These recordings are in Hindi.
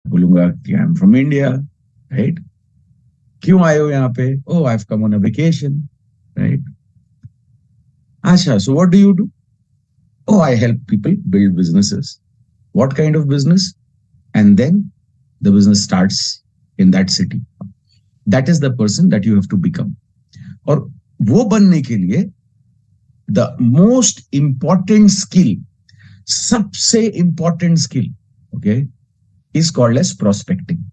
बोलूंगा कि I am from India, right? क्यों आए हो यहाँ पे? Oh, I have come on a vacation, right? अच्छा, so what do you do? Oh, I help people build businesses. What kind of business? And then the business starts in that city. That is the person that you have to become. और वो बनने के लिए the most important skill, सबसे important skill, okay, is called as prospecting.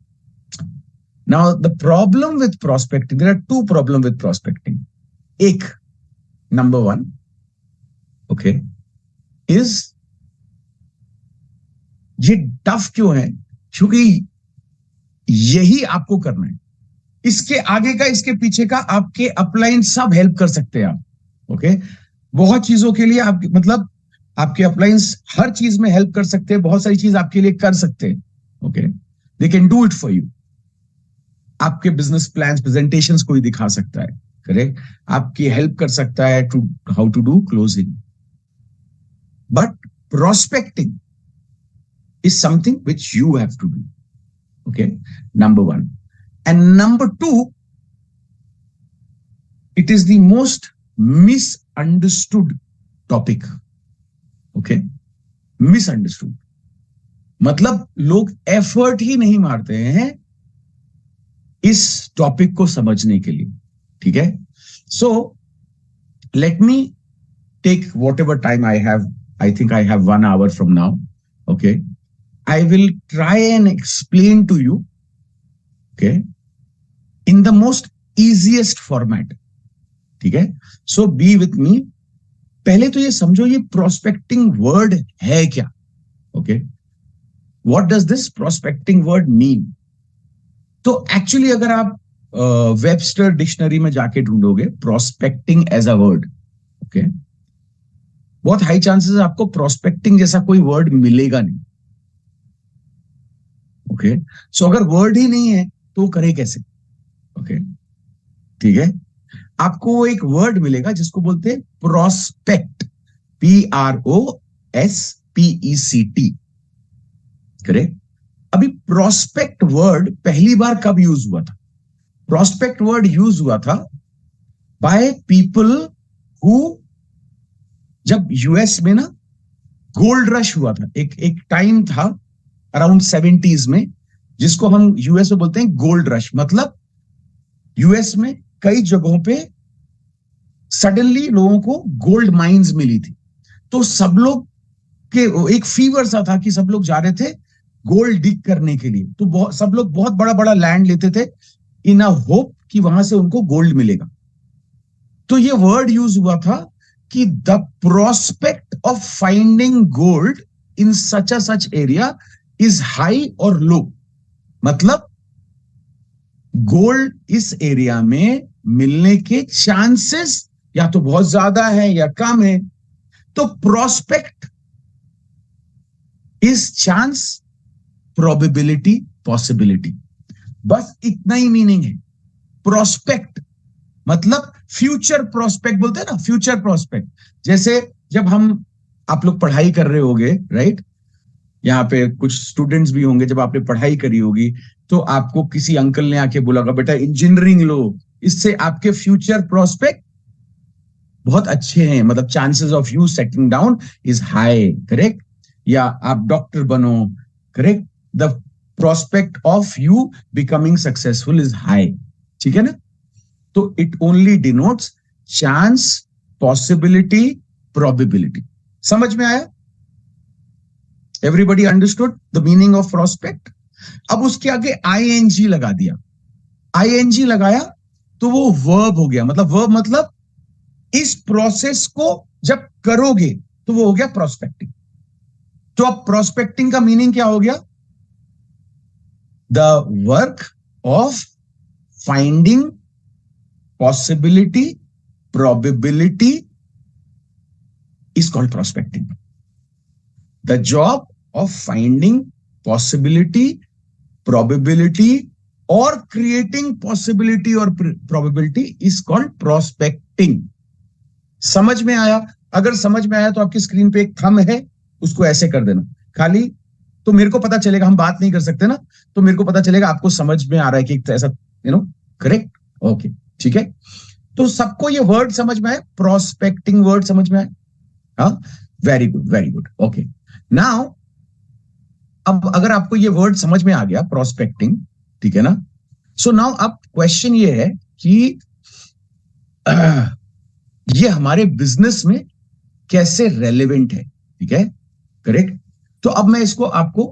Now, the problem with prospecting, there are two problems with prospecting. एक, number one, okay, is ये टफ क्यों है? क्योंकि यही आपको करना है। इसके आगे का, इसके पीछे का आपके अपलाइन सब हेल्प कर सकते हैं आप, ओके? बहुत चीजों के लिए आप, मतलब आपके अपलाइंस हर चीज में हेल्प कर सकते हैं, बहुत सारी चीज आपके लिए कर सकते हैं, okay? They can do it for you. आपके बिजनेस प्लान्स, प्रेजेंटेशंस कोई दिखा सकता है, करेक्ट? आपकी हेल्प कर सकता है to how to do closing. But prospecting is something which you have to do. Okay, number one. And number two, it is the most misunderstood topic. Okay, misunderstood. मतलब लोग एफर्ट ही नहीं मारते हैं इस टॉपिक को समझने के लिए, ठीक है? So, let me take whatever time I have. I think I have 1 hour from now. Okay. I will try and explain to you, okay, in the most easiest format. ठीक है? So be with me. पहले तो ये समझो ये prospecting word है क्या? Okay. What does this prospecting word mean? तो actually अगर आप Webster डिक्शनरी में जाके ढूंढोगे prospecting as a word, okay, बहुत हाई चांसेस आपको प्रोस्पेक्टिंग जैसा कोई वर्ड मिलेगा नहीं, ओके? सो अगर वर्ड ही नहीं है तो करे कैसे, ओके? ठीक है, आपको एक वर्ड मिलेगा जिसको बोलते हैं प्रोस्पेक्ट, PROSPECT, करेक्ट? अभी प्रोस्पेक्ट वर्ड पहली बार कब यूज हुआ था? प्रोस्पेक्ट वर्ड यूज हुआ था बाय पीपल हु, जब यूएस में ना गोल्ड रश हुआ था, एक टाइम था अराउंड 70s में, जिसको हम यूएस में बोलते हैं गोल्ड रश। मतलब यूएस में कई जगहों पे सडनली लोगों को गोल्ड माइंस मिली थी, तो सब लोग के एक फीवर सा था कि सब लोग जा रहे थे गोल्ड डिग करने के लिए। तो सब लोग बहुत बड़ा बड़ा लैंड लेते थे इन अ होप कि वहां से उनको गोल्ड मिलेगा। तो ये वर्ड यूज हुआ था कि the prospect of finding gold in such a such area is high और लो। मतलब गोल्ड इस एरिया में मिलने के चांसेस या तो बहुत ज्यादा है या कम है। तो prospect is chance, probability, possibility, बस इतना ही मीनिंग है। प्रोस्पेक्ट मतलब फ्यूचर प्रोस्पेक्ट बोलते हैं ना, फ्यूचर प्रोस्पेक्ट। जैसे जब आप लोग पढ़ाई कर रहे होगे, राइट? यहाँ पे कुछ स्टूडेंट्स भी होंगे, जब आपने पढ़ाई करी होगी तो आपको किसी अंकल ने आके बोला बेटा इंजीनियरिंग लो, इससे आपके फ्यूचर प्रोस्पेक्ट बहुत अच्छे हैं, मतलब chances of you settling down is high, correct? या आप डॉक्टर बनो, correct? The prospect of you becoming successful is high, ठीक है ना? तो it only denotes chance, possibility, probability. समझ में आया? Everybody understood the meaning of prospect? अब उसके आगे आईएनजी लगा दिया। आईएनजी लगाया तो वो वर्ब हो गया। मतलब वर्ब मतलब इस प्रोसेस को जब करोगे तो वो हो गया प्रोस्पेक्टिंग। तो अब प्रोस्पेक्टिंग का मीनिंग क्या हो गया? The work of finding possibility, probability is called prospecting. The job of finding possibility, probability or creating possibility or probability is called prospecting. समझ में आया? अगर समझ में आया तो आपकी स्क्रीन पे एक थंब है, उसको ऐसे कर देना। खाली तो मेरे को पता चलेगा, हम बात नहीं कर सकते ना, तो मेरे को पता चलेगा आपको समझ में आ रहा है कि ऐसा, करेक्ट, ओके, ठीक है। तो सबको ये वर्ड समझ में आए, प्रोस्पेक्टिंग वर्ड समझ में आए? हाँ, very good, very good, okay. Now अब अगर आपको ये वर्ड समझ में आ गया, प्रोस्पेक्टिंग, ठीक है ना, सो नाउ अब क्वेश्चन ये है कि ये हमारे बिजनेस में कैसे रेलेवेंट है, ठीक है, करेक्ट। तो अब मैं इसको आपको,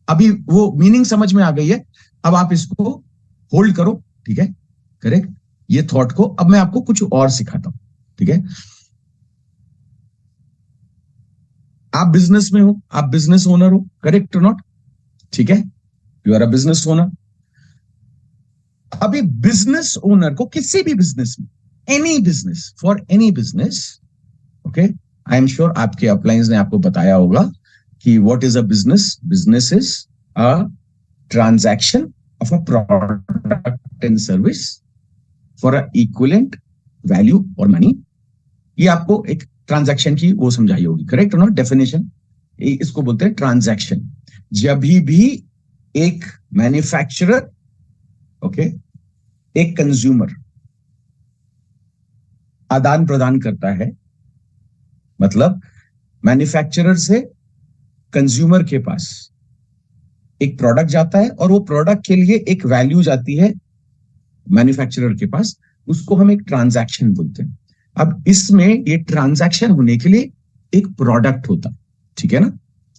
अभी वो मीनिंग समझ में आ गई है, अब आप इसको होल्ड करो, ठीक है, करेक्ट, ये थॉट को। अब मैं आपको कुछ और सिखाता हूं, ठीक है। आप बिजनेस में हो, आप बिजनेस ओनर हो, करेक्ट और नॉट, ठीक है, you are a business owner. अभी बिजनेस ओनर को किसी भी बिजनेस में, any business, for any business, okay, I am sure आपके अपलाइंस ने आपको बताया होगा कि what is a business. Business is a transaction of a product and service for a equivalent value और मनी। ये आपको एक ट्रांजैक्शन की वो समझाई होगी, करेक्ट ना, डेफिनेशन, इसको बोलते हैं ट्रांजैक्शन। जब भी एक मैन्युफैक्चरर, ओके, एक कंज्यूमर आदान प्रदान करता है, मतलब मैन्युफैक्चरर से कंज्यूमर के पास एक प्रोडक्ट जाता है और वो प्रोडक्ट के लिए एक वैल्यू जाती है मैन्युफैक्चरर के पास, उसको हम एक ट्रांजैक्शन बोलते हैं। अब इसमें ये ट्रांजैक्शन होने के लिए एक प्रोडक्ट होता, ठीक है ना,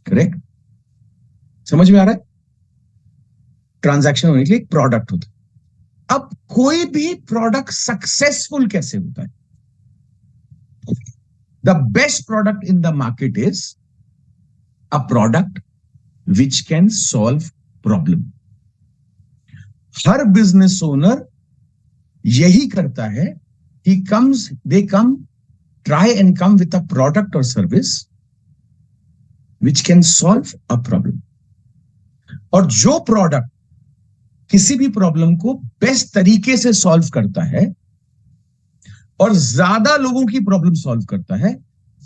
करेक्ट, समझ में आ रहा है? ट्रांजैक्शन होने के लिए एक प्रोडक्ट होता है। अब कोई भी प्रोडक्ट सक्सेसफुल कैसे होता है? The best product in the market is a product which can solve problem. Her business owner यही करता है, he comes, they come, try and come with a product or service which can solve a problem. और जो प्रोडक्ट किसी भी प्रॉब्लम को बेस्ट तरीके से सॉल्व करता है और ज्यादा लोगों की प्रॉब्लम सॉल्व करता है,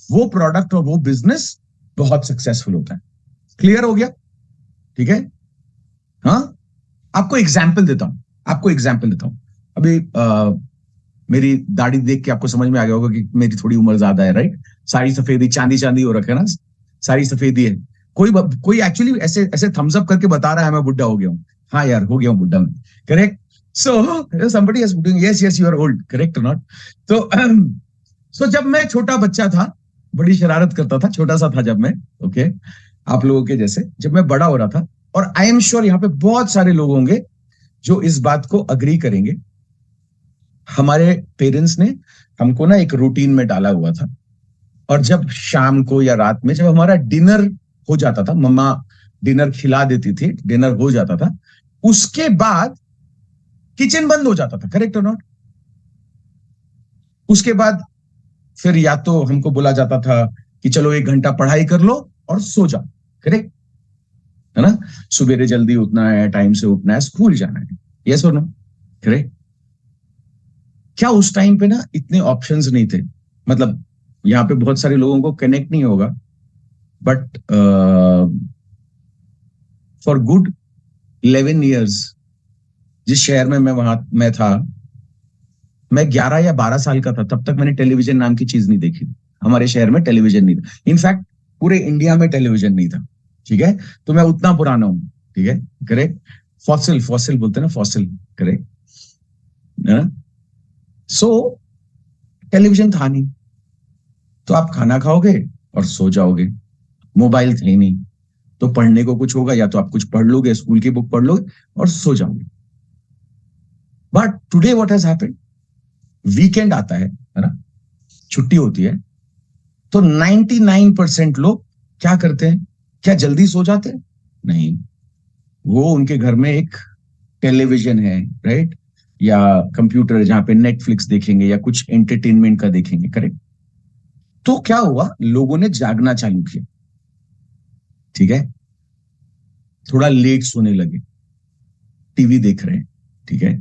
वो प्रोडक्ट और वो बिजनेस बहुत सक्सेसफुल होता है। क्लियर हो गया? ठीक है, हाँ। आपको एग्जाम्पल देता हूं, अभी मेरी दाढ़ी देख के आपको समझ में आ गया होगा कि मेरी थोड़ी उम्र ज्यादा है, राइट? सारी सफेदी, चांदी चांदी हो रखा है ना, सारी सफेदी है। कोई एक्चुअली ऐसे ऐसे थम्स अप करके बता रहा है मैं बुढ़ा हो गया हूं। हाँ यार, हो गया हूं बुढ़ा में, correct. So somebody is doing, yes yes you are old, correct और नॉट? तो जब मैं छोटा बच्चा था, बड़ी शरारत करता था, छोटा सा था जब मैं, ओके, आप लोगों के जैसे। जब मैं बड़ा हो रहा था, और आई एम श्योर यहाँ पे बहुत सारे लोग होंगे जो इस बात को अग्री करेंगे, हमारे पेरेंट्स ने हमको ना एक रूटीन में डाला हुआ था, और जब शाम को या रात में जब हमारा डिनर हो जाता था, मम्मा डिनर खिला देती थी, डिनर हो जाता था, उसके बाद किचन बंद हो जाता था, करेक्ट और नॉट? उसके बाद फिर या तो हमको बोला जाता था कि चलो 1 घंटा पढ़ाई कर लो और सो जाओ, करेक्ट है ना, सुबेरे जल्दी उठना है, टाइम से उठना है, स्कूल जाना है, यस और नो, करेक्ट। क्या उस टाइम पे ना इतने ऑप्शंस नहीं थे? मतलब यहाँ पे बहुत सारे लोगों को कनेक्ट नहीं होगा, बट फॉर गुड 11 years जिस शहर में मैं था, मैं 11 या 12 साल का था, तब तक मैंने टेलीविजन नाम की चीज नहीं देखी। हमारे शहर में टेलीविजन नहीं था, इनफैक्ट पूरे इंडिया में टेलीविजन नहीं था, ठीक है। तो मैं उतना पुराना हूं, ठीक है, करेक्ट। फॉसिल बोलते हैं ना, फॉसिल, करेक्ट है ना। सो टेलीविजन था नहीं, तो आप खाना खाओगे और सो जाओगे। मोबाइल थे नहीं, तो पढ़ने को कुछ होगा, या तो आप कुछ पढ़ लोगे, स्कूल की बुक पढ़ लोगे और सो जाओगे। But today what has happened, weekend आता है ना, छुट्टी होती है, तो 99% लोग क्या करते हैं? क्या जल्दी सो जाते हैं? नहीं, वो उनके घर में एक टेलीविजन है, राइट, या कंप्यूटर जहां पे नेटफ्लिक्स देखेंगे या कुछ एंटरटेनमेंट का देखेंगे, करेक्ट। तो क्या हुआ, लोगों ने जागना चालू किया, ठीक है, थोड़ा लेट सोने लगे, टीवी देख रहे हैं, ठीक है।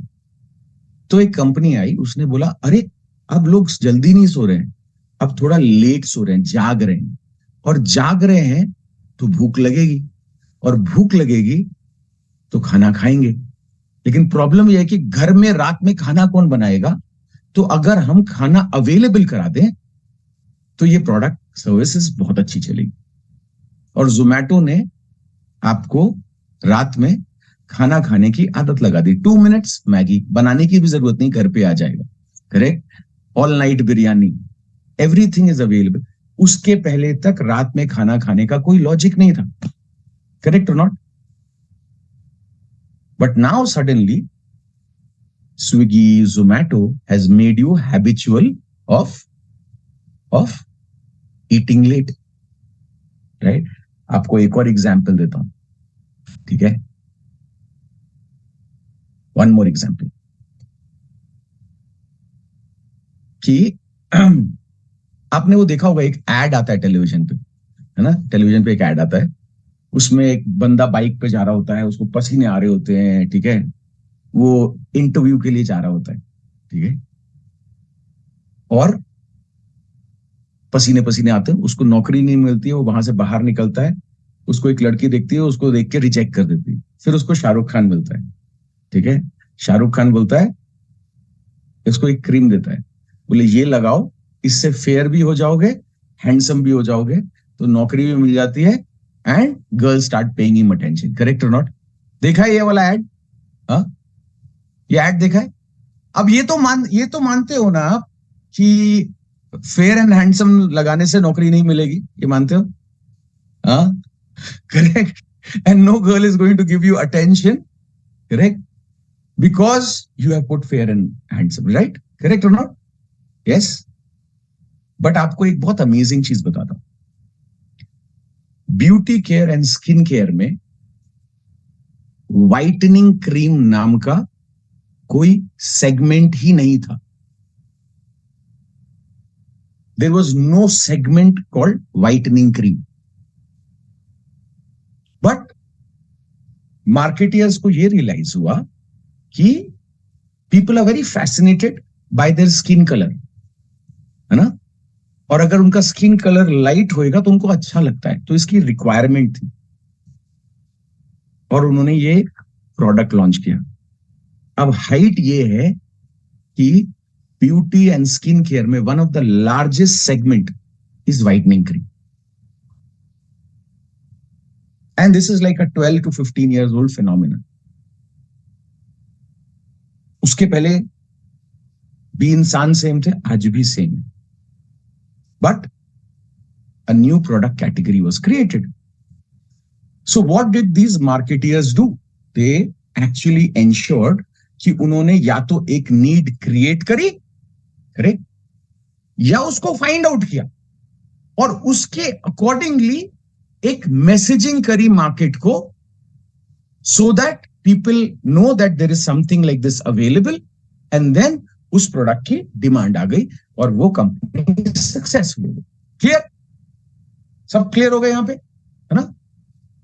तो एक कंपनी आई, उसने बोला अरे अब लोग जल्दी नहीं सो रहे हैं, अब थोड़ा लेट सो रहे हैं, जाग रहे हैं, और जाग रहे हैं तो भूख लगेगी, और भूख लगेगी तो खाना खाएंगे। लेकिन प्रॉब्लम यह है कि घर में रात में खाना कौन बनाएगा? तो अगर हम खाना अवेलेबल करा दें तो ये प्रोडक्ट सर्विसेज बहुत अच्छी चलेगी। और जोमैटो ने आपको रात में खाना खाने की आदत लगा दी। 2 मिनट्स, मैगी बनाने की भी जरूरत नहीं, घर पे आ जाएगा। Correct? All night biryani, everything is available. उसके पहले तक रात में खाना खाने का कोई लॉजिक नहीं था। करेक्ट और not? But now suddenly Swiggy, Zomato has made you habitual of eating late, right? आपको एक और एग्जाम्पल देता हूं, ठीक है? वन मोर एग्जाम्पल कि आपने वो देखा होगा, एक एड आता है टेलीविजन पे, है ना? टेलीविजन पे एक एड आता है, उसमें एक बंदा बाइक पे जा रहा होता है, उसको पसीने आ रहे होते हैं, ठीक है? वो इंटरव्यू के लिए जा रहा होता है, ठीक है? और पसीने पसीने आते हैं, उसको नौकरी नहीं मिलती है, वो वहां से बाहर निकलता है, उसको एक लड़की देखती है, उसको देख के रिजेक्ट कर देती है। फिर उसको शाहरुख खान मिलता है, ठीक है? शाहरुख खान बोलता है, इसको एक क्रीम देता है, बोले ये लगाओ, इससे फेयर भी हो जाओगे, हैंडसम भी हो जाओगे, तो नौकरी भी मिल जाती है, and girl start paying him attention. Correct और नॉट? देखा है ये वाला एड? हाँ, ये एड देखा है? अब ये तो मानते हो ना आप कि फेयर एंड हैंडसम लगाने से नौकरी नहीं मिलेगी? ये मानते हो? हाँ, correct. And no girl is going to give you attention, correct, because you have put fair and handsome, right? Correct और नॉट? यस। बट आपको एक बहुत अमेजिंग चीज बताता हूं, beauty care and skin care में व्हाइटनिंग क्रीम नाम का कोई सेगमेंट ही नहीं था। There was no segment called whitening cream. But marketeers को ये realize हुआ कि people are very fascinated by their skin color, है ना? और अगर उनका स्किन कलर लाइट होएगा तो उनको अच्छा लगता है, तो इसकी रिक्वायरमेंट थी और उन्होंने ये प्रोडक्ट लॉन्च किया। अब हाइट ये है कि ब्यूटी एंड स्किन केयर में one of the largest segment is whitening cream, and this is like a 12 to 15 years old phenomenon. उसके पहले भी इंसान सेम थे, आज भी सेम है, but a new product category was created. So what did these marketeers do? They actually ensured कि उन्होंने या तो एक नीड क्रिएट करी, करेक्ट, या उसको फाइंड आउट किया और उसके अकॉर्डिंगली एक मैसेजिंग करी मार्केट को, so that people know that there is something like this available, and then उस प्रोडक्ट की डिमांड आ गई और वो कंपनी सक्सेसफुल हो गई। क्लियर? सब क्लियर हो गए यहां पे, है ना?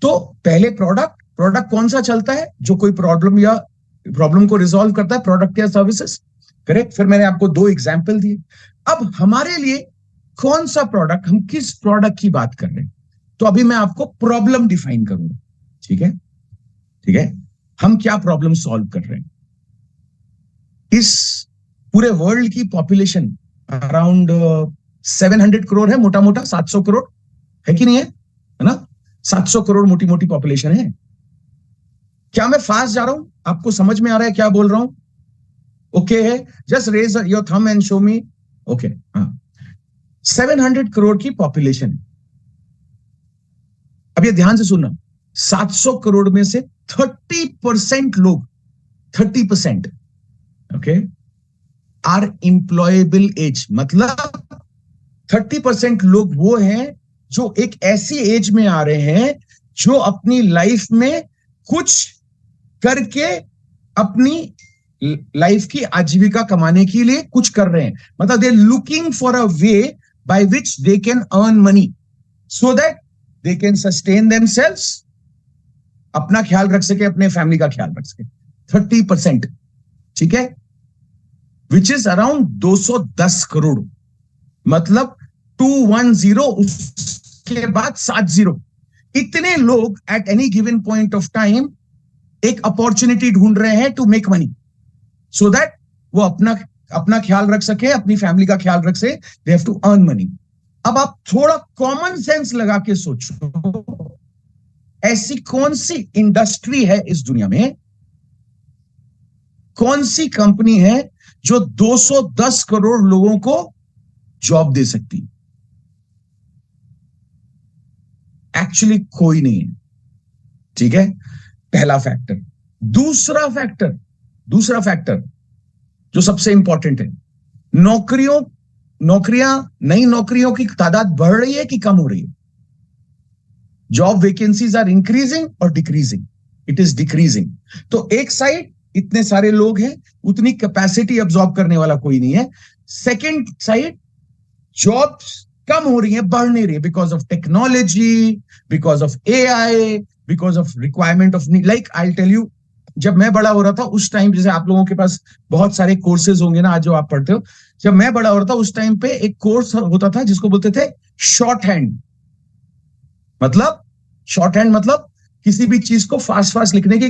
तो पहले प्रोडक्ट कौन सा चलता है जो कोई प्रॉब्लम को रिजॉल्व करता है, प्रोडक्ट या सर्विसेज, करेक्ट? फिर मैंने आपको 2 एग्जाम्पल दिए। अब हमारे लिए कौन सा प्रोडक्ट, हम किस प्रोडक्ट की बात कर रहे हैं, तो अभी मैं आपको प्रॉब्लम डिफाइन करूंगा, ठीक है? ठीक है, हम क्या प्रॉब्लम सॉल्व कर रहे हैं? इस पूरे वर्ल्ड की पॉपुलेशन अराउंड 700 करोड़ है, मोटा मोटा 700 करोड़ है कि नहीं है? है ना? 700 करोड़ मोटी मोटी पॉपुलेशन है। क्या मैं फास्ट जा रहा हूं? आपको समझ में आ रहा है क्या बोल रहा हूं? ओके है? Just raise your thumb and show me. Okay, हाँ, 700 करोड़ की पॉपुलेशन है। अब ये ध्यान से सुनना, 700 करोड़ में से 30% लोग, 30%, ओके, आर एम्प्लॉयबल एज, मतलब 30% लोग वो हैं जो एक ऐसी एज में आ रहे हैं जो अपनी लाइफ में कुछ करके अपनी लाइफ की आजीविका कमाने के लिए कुछ कर रहे हैं, मतलब they looking for a way by which they can earn money so that they can sustain themselves, अपना ख्याल रख सके, अपने फैमिली का ख्याल रख सके। 30%, ठीक है, विच इज अराउंड 210 करोड़, मतलब 210, उसके बाद 7 जीरो, इतने लोग at any given point of time एक अपॉर्चुनिटी ढूंढ रहे हैं to make money, so that वो अपना अपना ख्याल रख सके, अपनी फैमिली का ख्याल रख सके, they have to earn money. अब आप थोड़ा कॉमन सेंस लगा के सोचो, ऐसी कौन सी इंडस्ट्री है इस दुनिया में, कौन सी कंपनी है जो 210 करोड़ लोगों को जॉब दे सकती? एक्चुअली कोई नहीं है, ठीक है, पहला फैक्टर। दूसरा फैक्टर जो सबसे इंपॉर्टेंट है, नई नौकरियों की तादाद बढ़ रही है कि कम हो रही है? जॉब वैकेंसीज आर इंक्रीजिंग और डिक्रीजिंग? It is decreasing. तो एक साइड इतने सारे लोग हैं, उतनी कैपेसिटी अब्सॉर्ब करने वाला कोई नहीं है। सेकेंड साइड जॉब्स कम हो रही है, बढ़ नहीं रही है, because of technology, because of AI, because of requirement of need. Like I tell you, जब मैं बड़ा हो रहा था उस टाइम, जैसे आप लोगों के पास बहुत सारे कोर्सेज होंगे ना आज जो आप पढ़ते हो, जब मैं बड़ा हो रहा था उस टाइम पे एक कोर्स होता था जिसको बोलते थे शॉर्ट हैंड। मतलब शॉर्ट हैंड मतलब किसी भी चीज को फास्ट फास्ट लिखने की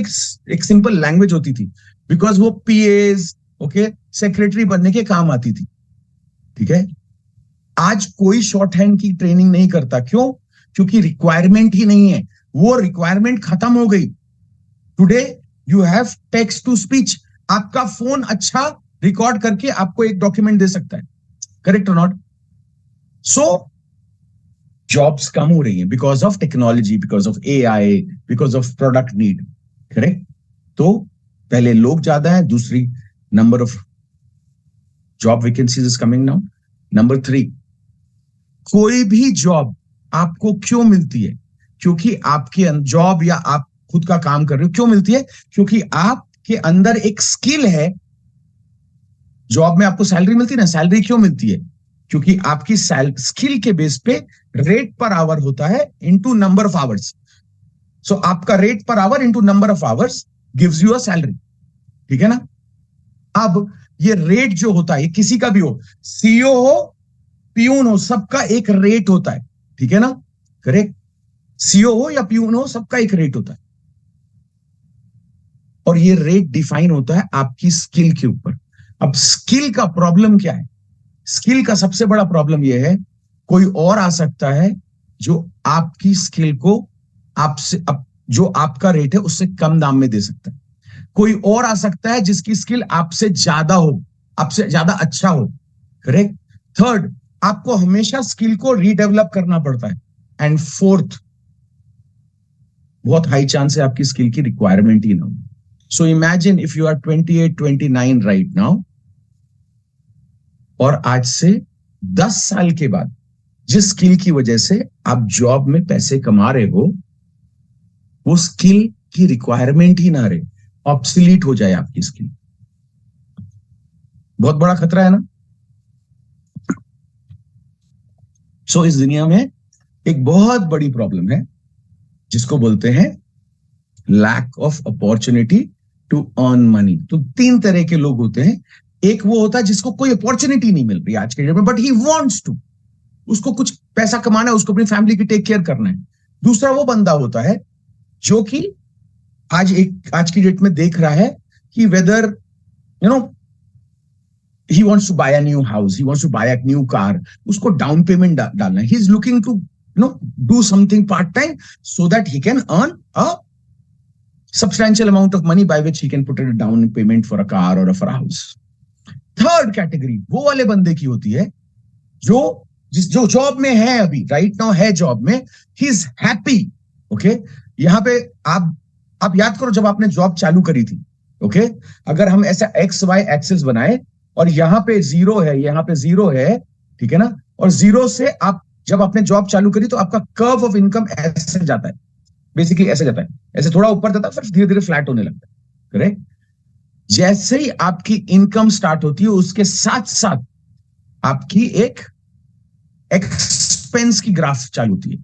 एक सिंपल लैंग्वेज होती थी, बिकॉज वो पीएस, ओके, सेक्रेटरी बनने के काम आती थी, ठीक है। आज कोई शॉर्ट हैंड की ट्रेनिंग नहीं करता, क्यों? क्योंकि रिक्वायरमेंट ही नहीं है, वो रिक्वायरमेंट खत्म हो गई। Today you have text to speech. आपका फोन अच्छा रिकॉर्ड करके आपको एक डॉक्यूमेंट दे सकता है, करेक्ट और नॉट? सो जॉब्स कम हो रही हैं because of technology, because of AI, because of product need, correct? तो पहले लोग ज्यादा है, दूसरी number of job vacancies is coming now. Number 3, कोई भी जॉब आपको क्यों मिलती है? क्योंकि आपके जॉब या आप खुद का काम कर रहे हो, क्यों मिलती है? क्योंकि आपके अंदर एक स्किल है। जॉब में आपको सैलरी मिलती है ना, सैलरी क्यों मिलती है? क्योंकि आपकी स्किल के बेस पे रेट पर आवर होता है इनटू नंबर ऑफ आवर्स। सो आपका rate per hour into number of hours gives you a salary, ठीक है ना? अब ये रेट जो होता है, ये किसी का भी हो, सीईओ हो, पियून हो, सबका एक रेट होता है, ठीक है ना? करेक्ट? सीईओ हो या पियून हो, सबका एक रेट होता है, और ये रेट डिफाइन होता है आपकी स्किल के ऊपर। अब स्किल का प्रॉब्लम क्या है? स्किल का सबसे बड़ा प्रॉब्लम यह है, कोई और आ सकता है जो आपकी स्किल को आपसे जो आपका रेट है उससे कम दाम में दे सकता है। कोई और आ सकता है जिसकी स्किल आपसे ज्यादा हो, आपसे ज्यादा अच्छा हो, करेक्ट? थर्ड, आपको हमेशा स्किल को रीडेवलप करना पड़ता है। एंड फोर्थ, बहुत हाई चांस है आपकी स्किल की रिक्वायरमेंट ही ना हो। So imagine if you are 28, 29 right now, और आज से 10 साल के बाद जिस स्किल की वजह से आप जॉब में पैसे कमा रहे हो, वो स्किल की रिक्वायरमेंट ही ना रहे, ऑब्सोलीट हो जाए आपकी स्किल। बहुत बड़ा खतरा है ना? सो इस दुनिया में एक बहुत बड़ी प्रॉब्लम है जिसको बोलते हैं lack of opportunity to earn money. तो 3 तरह के लोग होते हैं। एक वो होता है जिसको कोई अपॉर्चुनिटी नहीं मिल रही आज के डेट में, बट ही वांट्स टू, उसको कुछ पैसा कमाना है, उसको अपनी फैमिली की टेक केयर करना है। दूसरा वो बंदा होता है जो कि आज की डेट में देख रहा है कि whether you know he wants to buy a new house, he wants to buy a new car, उसको डाउन पेमेंट डालना है। he is looking to do something part time so that he can earn a substantial amount of money by which he can put a down payment for a car or for a house. Third category वो वाले बंदे की होती है जो जॉब में है, अभी राइट नाउ है जॉब में, ही इज हैप्पी, ओके? यहां पे आप याद करो जब आपने जॉब चालू करी थी, ओके? अगर हम ऐसा एक्स वाई एक्सिस बनाए और यहां पे 0 है, यहां पे 0 है, ठीक है ना? और 0 से आप जब आपने जॉब चालू करी तो आपका कर्व ऑफ इनकम ऐसे जाता है, बेसिकली ऐसे जाता है, ऐसे थोड़ा ऊपर जाता है, फिर धीरे धीरे फ्लैट होने लगता है, करेक्ट? जैसे ही आपकी इनकम स्टार्ट होती है उसके साथ साथ आपकी एक एक्सपेंस की ग्राफ चालू होती है,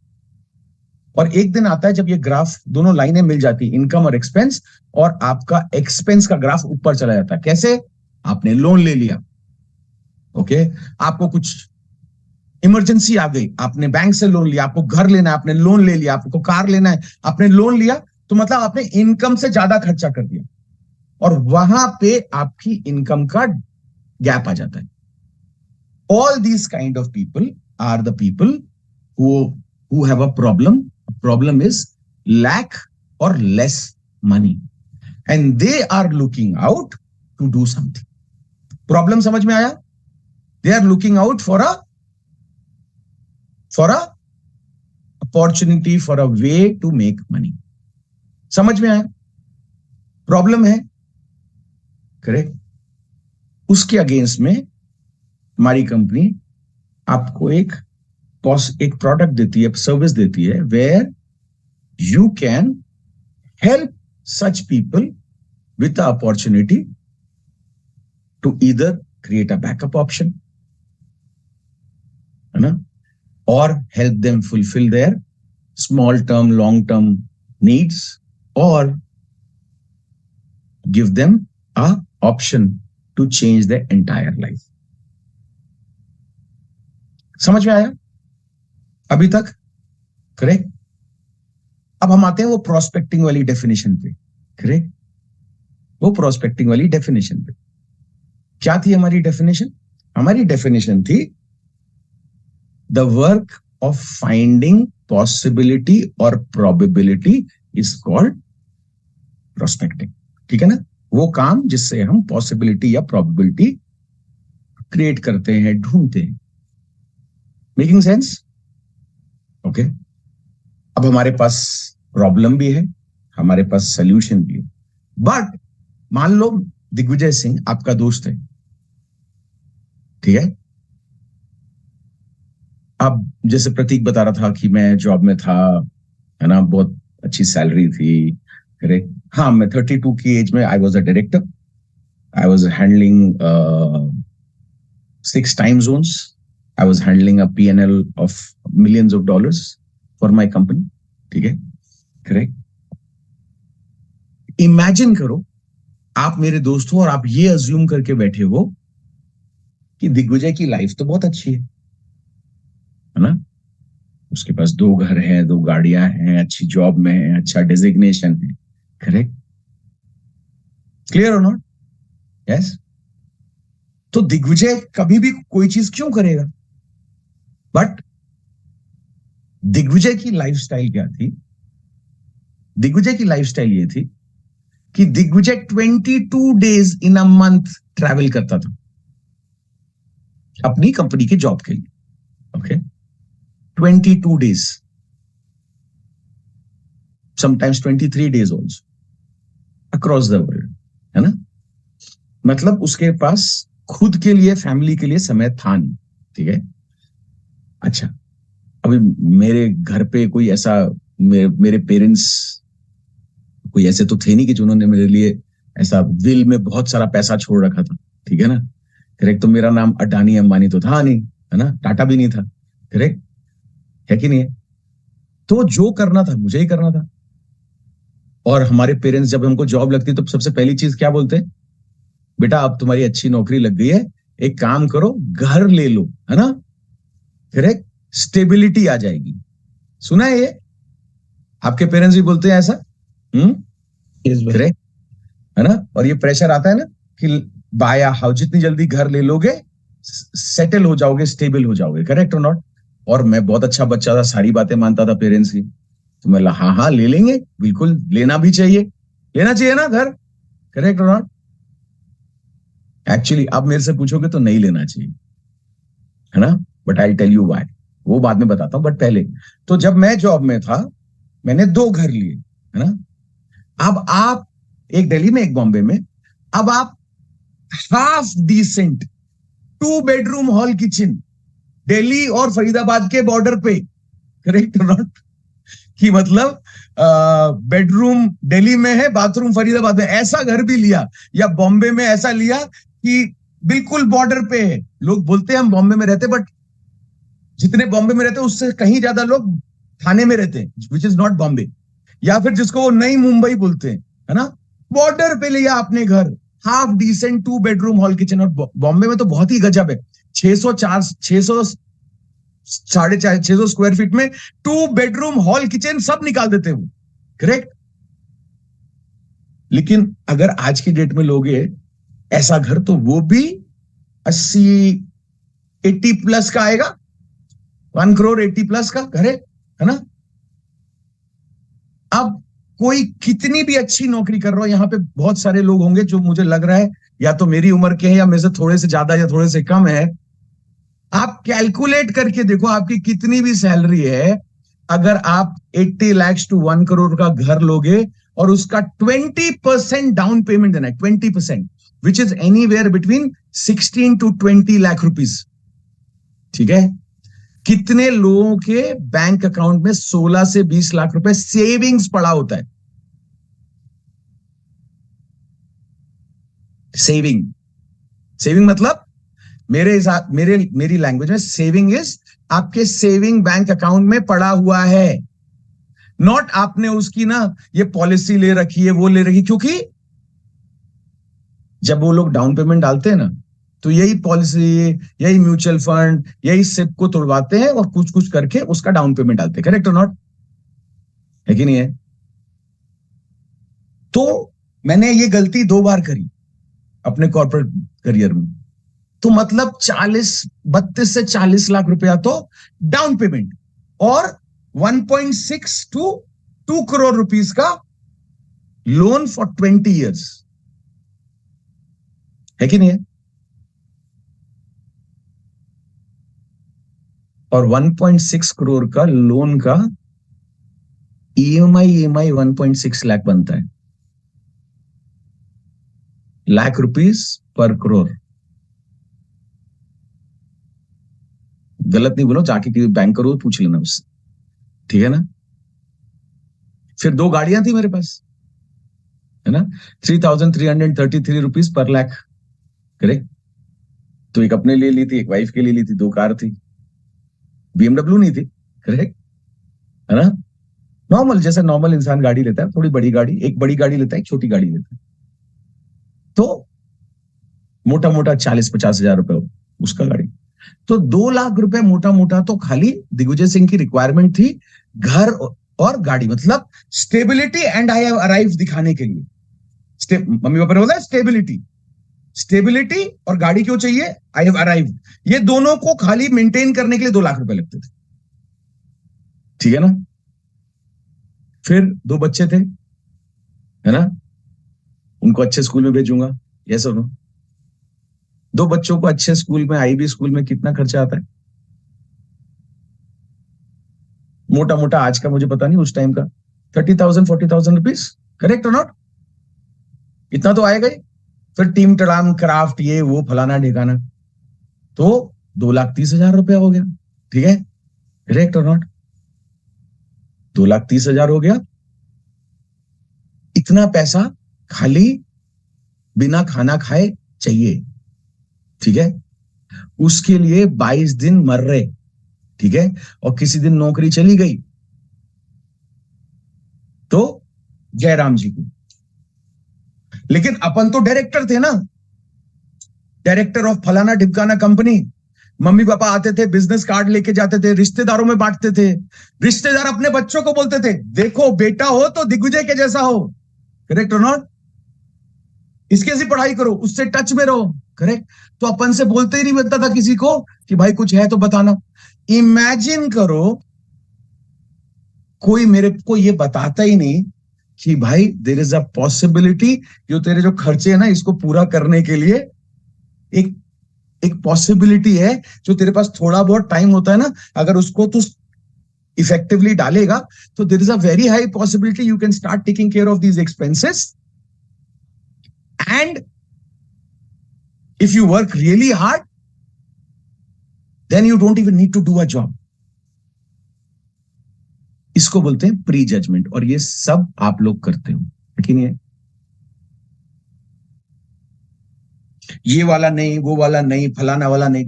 और एक दिन आता है जब ये ग्राफ, दोनों लाइनें मिल जाती है, इनकम और एक्सपेंस, और आपका एक्सपेंस का ग्राफ ऊपर चला जाता है। कैसे? आपने लोन ले लिया, ओके? आपको कुछ इमरजेंसी आ गई, आपने बैंक से लोन लिया, आपको घर लेना है, आपने लोन ले लिया, आपको कार लेना है, आपने लोन लिया, तो मतलब आपने इनकम से ज्यादा खर्चा कर दिया और वहां पे आपकी इनकम का गैप आ जाता है. All these kind of people are the people who have a problem. Problem is lack or less money, and they are looking out to do something. Problem समझ में आया? They are looking out for a opportunity, for a way to make money. समझ में आया? प्रॉब्लम है, करेक्ट. उसके अगेंस्ट में हमारी कंपनी आपको एक प्रोडक्ट देती है, सर्विस देती है, where you can help such people with the opportunity to either create a backup option, है ना, और help them fulfil their small term long term needs, और give them a option to change the entire life. समझ में आया अभी तक? करेक्ट. अब हम आते हैं वो प्रोस्पेक्टिंग वाली डेफिनेशन पे. करेक्ट. वो प्रोस्पेक्टिंग वाली डेफिनेशन पे क्या थी हमारी डेफिनेशन? हमारी डेफिनेशन थी the work of finding possibility और प्रोबेबिलिटी इज कॉल्ड प्रोस्पेक्टिंग. ठीक है ना? वो काम जिससे हम पॉसिबिलिटी या प्रोबेबिलिटी क्रिएट करते हैं, ढूंढते हैं. Making sense? ओके. अब हमारे पास प्रॉब्लम भी है, हमारे पास सॉल्यूशन भी है. बट मान लो दिग्विजय सिंह आपका दोस्त है, ठीक है. अब जैसे प्रतीक बता रहा था कि मैं जॉब में था, है ना, बहुत अच्छी सैलरी थी. करेक्ट. हाँ, मैं 32 की एज में I was a director. I was handling 6 time zones. I was handling a P&L of millions of dollars for my company. ठीक है, करेक्ट. इमेजिन करो आप मेरे दोस्त हो और आप ये अज्यूम करके बैठे हो कि दिग्विजय की लाइफ तो बहुत अच्छी है ना, उसके पास 2 घर हैं, 2 गाड़ियां हैं, अच्छी जॉब में है, अच्छा डेजिग्नेशन है. करेक्ट. क्लियर और नॉट? यस. तो दिग्विजय कभी भी कोई चीज क्यों करेगा? बट दिग्विजय की लाइफस्टाइल क्या थी? दिग्विजय की लाइफस्टाइल ये थी कि Digvijay 22 days in a month travel करता था अपनी कंपनी के जॉब के लिए. Okay. 22 days, sometimes 23 days also, across the world, है ना. मतलब उसके पास खुद के लिए, फैमिली के लिए समय था नहीं. ठीक है. अच्छा, अभी मेरे घर पे कोई ऐसा, मेरे पेरेंट्स कोई ऐसे तो थे नहीं कि जिन्होंने मेरे लिए ऐसा विल में बहुत सारा पैसा छोड़ रखा था. ठीक है ना. करेक्ट. तो मेरा नाम अडानी अंबानी तो था नहीं, है ना, टाटा भी नहीं था. करेक्ट है कि नहीं है? तो जो करना था मुझे ही करना था. और हमारे पेरेंट्स जब हमको जॉब लगती तो सबसे पहली चीज क्या बोलते हैं? बेटा अब तुम्हारी अच्छी नौकरी लग गई है, एक काम करो, घर ले लो, है ना. करेक्ट. स्टेबिलिटी आ जाएगी. सुना है ये? आपके पेरेंट्स भी बोलते हैं ऐसा? करेक्ट, है ना. और ये प्रेशर आता है ना कि बाय हाउ, जितनी जल्दी घर ले लोगे सेटल हो जाओगे, स्टेबल हो जाओगे. करेक्ट और नॉट? और मैं बहुत अच्छा बच्चा था, सारी बातें मानता था पेरेंट्स की. तो मैं हाँ हाँ ले लेंगे, बिल्कुल लेना भी चाहिए, लेना चाहिए ना घर. करेक्ट और नॉट? एक्चुअली आप मेरे से पूछोगे तो नहीं लेना चाहिए, है ना. But I tell you why, वो बाद में बताता हूं. बट पहले तो जब मैं जॉब में था मैंने 2 घर लिए, है ना. अब आप, एक दिल्ली में एक बॉम्बे में, अब आप half decent 2 bedroom hall kitchen Delhi और फरीदाबाद के बॉर्डर पे. Correct not? कि मतलब बेडरूम दिल्ली में है, बाथरूम फरीदाबाद में, ऐसा घर भी लिया. या बॉम्बे में ऐसा लिया कि बिल्कुल बॉर्डर पे है. लोग बोलते हैं हम बॉम्बे में रहते, बट जितने बॉम्बे में रहते हैं उससे कहीं ज्यादा लोग थाने में रहते हैं, विच इज नॉट बॉम्बे. या फिर जिसको वो नई मुंबई बोलते हैं, है ना. बॉर्डर पे लिया आपने घर, half decent 2 bedroom hall kitchen. और बॉम्बे में तो बहुत ही गजब है. 600 650 स्क्वायर फीट में 2 बेडरूम, हॉल, किचन सब निकाल देते हो, करेक्ट। लेकिन अगर आज की डेट में लोगे ऐसा घर तो वो भी 80 80 प्लस का आएगा। 1 करोड़ 80 प्लस का घर है ना। अब कोई कितनी भी अच्छी नौकरी कर रहा हो, यहां पे बहुत सारे लोग होंगे जो मुझे लग रहा है या तो मेरी उम्र के हैं या मेरे से थोड़े से ज्यादा या थोड़े से कम है। आप कैलकुलेट करके देखो आपकी कितनी भी सैलरी है, अगर आप 80 लाख टू 1 करोड़ का घर लोगे और उसका 20% डाउन पेमेंट देना है, 20%, which is anywhere between 16 to 20 lakh rupees, ठीक है। कितने लोगों के बैंक अकाउंट में 16 से 20 लाख रुपए सेविंग्स पड़ा होता है। सेविंग मतलब मेरी लैंग्वेज में सेविंग इज आपके सेविंग बैंक अकाउंट में पड़ा हुआ है, नॉट आपने उसकी ना ये पॉलिसी ले रखी है, वो ले रखी। क्योंकि जब वो लोग डाउन पेमेंट डालते हैं ना, तो यही पॉलिसी, यही म्यूचुअल फंड, यही सिप को तोड़वाते हैं और कुछ कुछ करके उसका डाउन पेमेंट डालते हैं, करेक्ट और नॉट, है कि नहीं है। तो मैंने ये गलती 2 बार करी अपने कॉर्पोरेट करियर में। तो मतलब 32 से 40 लाख रुपया तो डाउन पेमेंट और 1.6 to 2 करोड़ रुपीस का लोन फॉर 20 इयर्स, है कि नहीं है। और 1.6 करोड़ का लोन का ईएमआई 1.6 लाख बनता है, लाख रुपीस पर करोड़। गलत नहीं बोलो, जाके बैंक करो पूछ लेना उससे, ठीक है ना। फिर 2 गाड़ियां थी मेरे पास, है ना, 3,333 रुपीज पर लाख, करेक्ट। तो एक अपने लिए ली थी, एक वाइफ के लिए ली थी, 2 कार थी, बीएमडब्ल्यू नहीं थी, करेक्ट, है ना। नॉर्मल, जैसे नॉर्मल इंसान गाड़ी लेता है, थोड़ी बड़ी गाड़ी, एक बड़ी गाड़ी लेता है, एक छोटी गाड़ी लेता है। तो मोटा मोटा 40-50 हजार रुपए उसका गाड़ी। तो 2 लाख रुपए मोटा मोटा तो खाली दिग्विजय सिंह की रिक्वायरमेंट थी, घर और गाड़ी, मतलब stability and I have arrived दिखाने के लिए। मम्मी पापा ने बोला स्टेबिलिटी और गाड़ी क्यों चाहिए, आई हैव अराइव्ड, ये दोनों को खाली मेंटेन करने के लिए 2 लाख रुपए लगते थे, ठीक है ना। फिर 2 बच्चे थे, है ना, उनको अच्छे स्कूल में भेजूंगा, ये सुनो। 2 बच्चों को अच्छे स्कूल में, आईबी स्कूल में कितना खर्चा आता है, मोटा मोटा आज का मुझे पता नहीं, उस टाइम का 30,000 40,000 रुपीज, करेक्ट और नॉट, इतना तो आएगा ही। फिर टीम टड़ाम क्राफ्ट, ये वो फलाना ढिकाना, तो 2,30,000 रुपया हो गया, ठीक है, करेक्ट और नॉट। 2,30,000 हो गया। इतना पैसा खाली बिना खाना खाए चाहिए, ठीक है। उसके लिए 22 दिन मर रहे, ठीक है। और किसी दिन नौकरी चली गई तो जयराम जी की। लेकिन अपन तो डायरेक्टर थे ना, डायरेक्टर ऑफ फलाना ढिमकाना कंपनी। मम्मी पापा आते थे, बिजनेस कार्ड लेके जाते थे, रिश्तेदारों में बांटते थे। रिश्तेदार अपने बच्चों को बोलते थे, देखो बेटा हो तो दिग्विजय के जैसा हो, करेक्ट और नॉट, इसकी ऐसी पढ़ाई करो, उससे टच में रहो, करेक्ट। तो अपन से बोलते ही नहीं बनता था किसी को कि भाई कुछ है तो बताना। इमेजिन करो, कोई मेरे को ये बताता ही नहीं कि भाई देयर इज अ पॉसिबिलिटी, जो तेरे जो खर्चे है ना इसको पूरा करने के लिए एक एक पॉसिबिलिटी है, जो तेरे पास थोड़ा बहुत टाइम होता है ना, अगर उसको तू इफेक्टिवली डालेगा तो there is a very high possibility you can start taking care of these expenses. And if you work really hard then you don't even need to do a job. इसको बोलते हैं प्री जजमेंट, और ये सब आप लोग करते हो, कि नहीं है। ये वाला नहीं, वो वाला नहीं, फलाना वाला नहीं,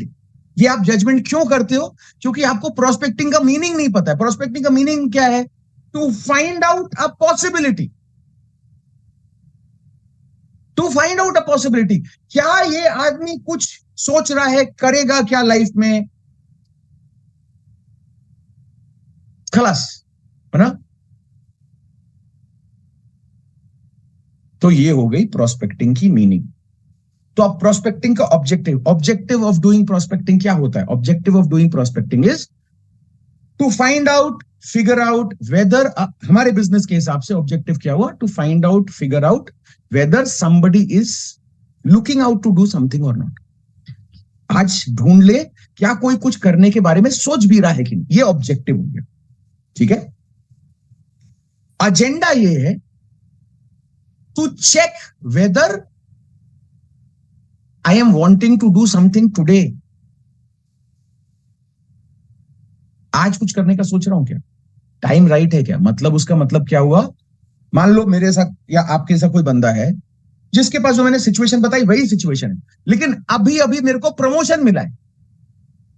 ये आप जजमेंट क्यों करते हो? क्योंकि आपको प्रोस्पेक्टिंग का मीनिंग नहीं पता है। प्रोस्पेक्टिंग का मीनिंग क्या है? To find out a possibility, to find out a possibility. क्या ये आदमी कुछ सोच रहा है, करेगा क्या लाइफ में, खलास, है ना? तो ये हो गई प्रोस्पेक्टिंग की मीनिंग। तो अब प्रोस्पेक्टिंग का objective, objective of doing prospecting क्या होता है? Objective of doing prospecting is to find out, figure out whether, हमारे बिजनेस के हिसाब से ऑब्जेक्टिव क्या हुआ? To find out, figure out whether somebody is looking out to do something और नॉट। आज ढूंढ ले क्या कोई कुछ करने के बारे में सोच भी रहा है कि नहीं, ये ऑब्जेक्टिव हो गया। ठीक है? एजेंडा ये है to check whether I am wanting to do something today. आज कुछ करने का सोच रहा हूं क्या? टाइम राइट है क्या? मतलब उसका मतलब क्या हुआ? मान लो मेरे साथ या आपके साथ कोई बंदा है जिसके पास जो मैंने सिचुएशन बताई वही सिचुएशन है, लेकिन अभी अभी मेरे को प्रमोशन मिला है।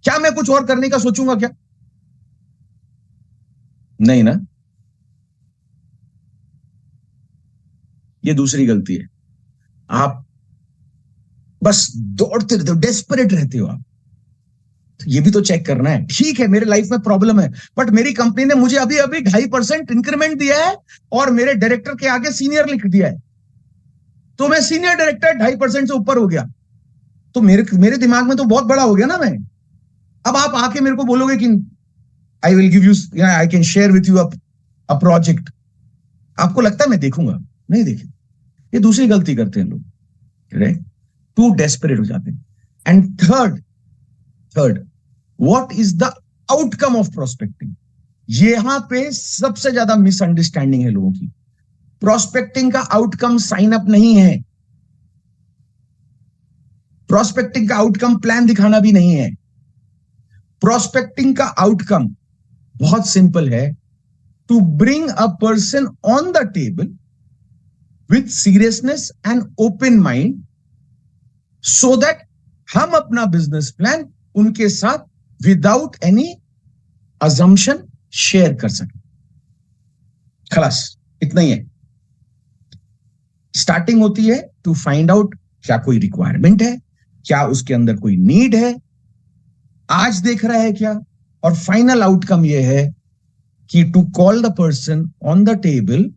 क्या मैं कुछ और करने का सोचूंगा क्या? नहीं ना। ये दूसरी गलती है। आप बस दौड़ते रहते हो, डेस्परेट रहते हो आप। ये भी तो चेक करना है। ठीक है, मेरे लाइफ में प्रॉब्लम है, बट मेरी कंपनी ने मुझे अभी अभी 2.5% इंक्रीमेंट दिया है और मेरे डायरेक्टर के आगे सीनियर लिख दिया है, तो मैं सीनियर डायरेक्टर 2.5% से ऊपर हो गया। तो मेरे दिमाग में तो बहुत बड़ा हो गया ना मैं। अब आप आके मेरे को बोलोगे कि I will give you, I can share with you a project, आपको लगता है मैं देखूंगा? नहीं देखे। ये दूसरी गलती करते हैं लोग, राइट? टू डेस्परेट हो जाते हैं। And third, what is the outcome of prospecting? यहां पे सबसे ज्यादा मिसअंडरस्टैंडिंग है लोगों की। प्रोस्पेक्टिंग का आउटकम साइन अप नहीं है। प्रोस्पेक्टिंग का आउटकम प्लान दिखाना भी नहीं है। प्रोस्पेक्टिंग का आउटकम बहुत सिंपल है, to bring a person on the table with seriousness and open mind, so that हम अपना बिजनेस प्लान उनके साथ विदाउट एनी अजम्पशन शेयर कर सकें। खलास, इतना ही है। स्टार्टिंग होती है टू फाइंड आउट क्या कोई रिक्वायरमेंट है, क्या उसके अंदर कोई नीड है, आज देख रहा है क्या, और फाइनल आउटकम यह है कि to call the person on the table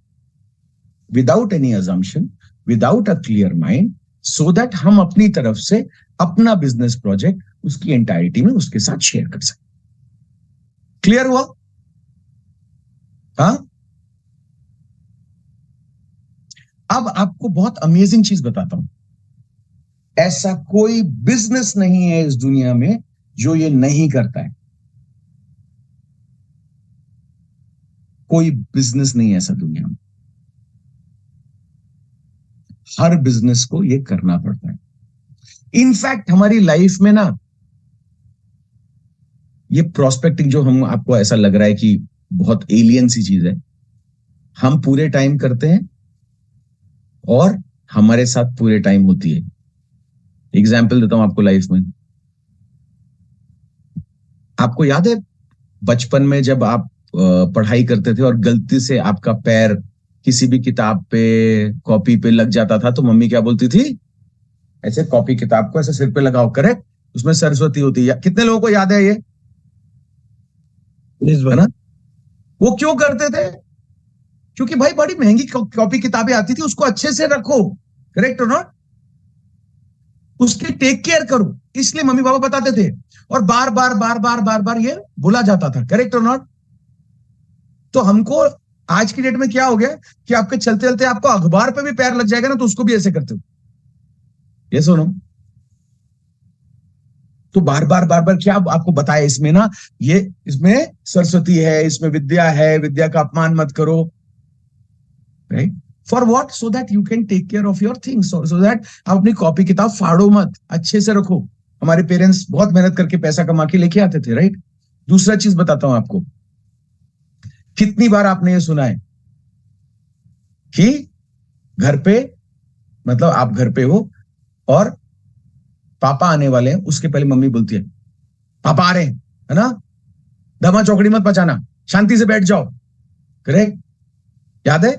without any assumption, without a clear mind, so that हम अपनी तरफ से अपना बिजनेस प्रोजेक्ट उसकी एंटायरिटी में उसके साथ शेयर कर सकें। क्लियर हुआ? हाँ। अब आपको बहुत अमेजिंग चीज बताता हूं। ऐसा कोई बिजनेस नहीं है इस दुनिया में जो ये नहीं करता है। कोई बिजनेस नहीं है ऐसा दुनिया में। हर बिजनेस को ये करना पड़ता है। इनफैक्ट हमारी लाइफ में ना, ये प्रोस्पेक्टिंग जो हम, आपको ऐसा लग रहा है कि बहुत एलियन सी चीज है, हम पूरे टाइम करते हैं और हमारे साथ पूरे टाइम होती है। एग्जाम्पल देता हूं आपको लाइफ में। आपको याद है बचपन में जब आप पढ़ाई करते थे और गलती से आपका पैर किसी भी किताब पे, कॉपी पे लग जाता था, तो मम्मी क्या बोलती थी? ऐसे कॉपी किताब को ऐसे सिर पे लगाओ, करेक्ट? उसमें सरस्वती होती है। कितने लोगों को याद है ये? है ना? वो क्यों करते थे? क्योंकि भाई बड़ी महंगी कॉपी किताबें आती थी, उसको अच्छे से रखो, करेक्ट और नॉट? उसकी टेक केयर करो, इसलिए मम्मी पापा बताते थे। और बार बार बार बार बार बार ये बोला जाता था, करेक्ट और नॉट? तो हमको आज की डेट में क्या हो गया कि आपके चलते चलते आपको अखबार पे भी पैर लग जाएगा ना, तो उसको भी ऐसे करते हो। ये सुनो, तो बार बार बार बार क्या आपको बताया इसमें ना, ये इसमें सरस्वती है, इसमें विद्या है, विद्या का अपमान मत करो, right? For what? So that you can take care of your things, so that आप अपनी कॉपी किताब फाड़ो मत, अच्छे से रखो। हमारे पेरेंट्स बहुत मेहनत करके पैसा कमा के लेके आते थे, राइट? दूसरा चीज बताता हूं आपको। कितनी बार आपने ये सुना है कि घर पे, मतलब आप घर पे हो और पापा आने वाले हैं, उसके पहले मम्मी बोलती है पापा आ रहे हैं, है ना? धमा चौकड़ी मत पचाना, शांति से बैठ जाओ, करेक्ट? याद है?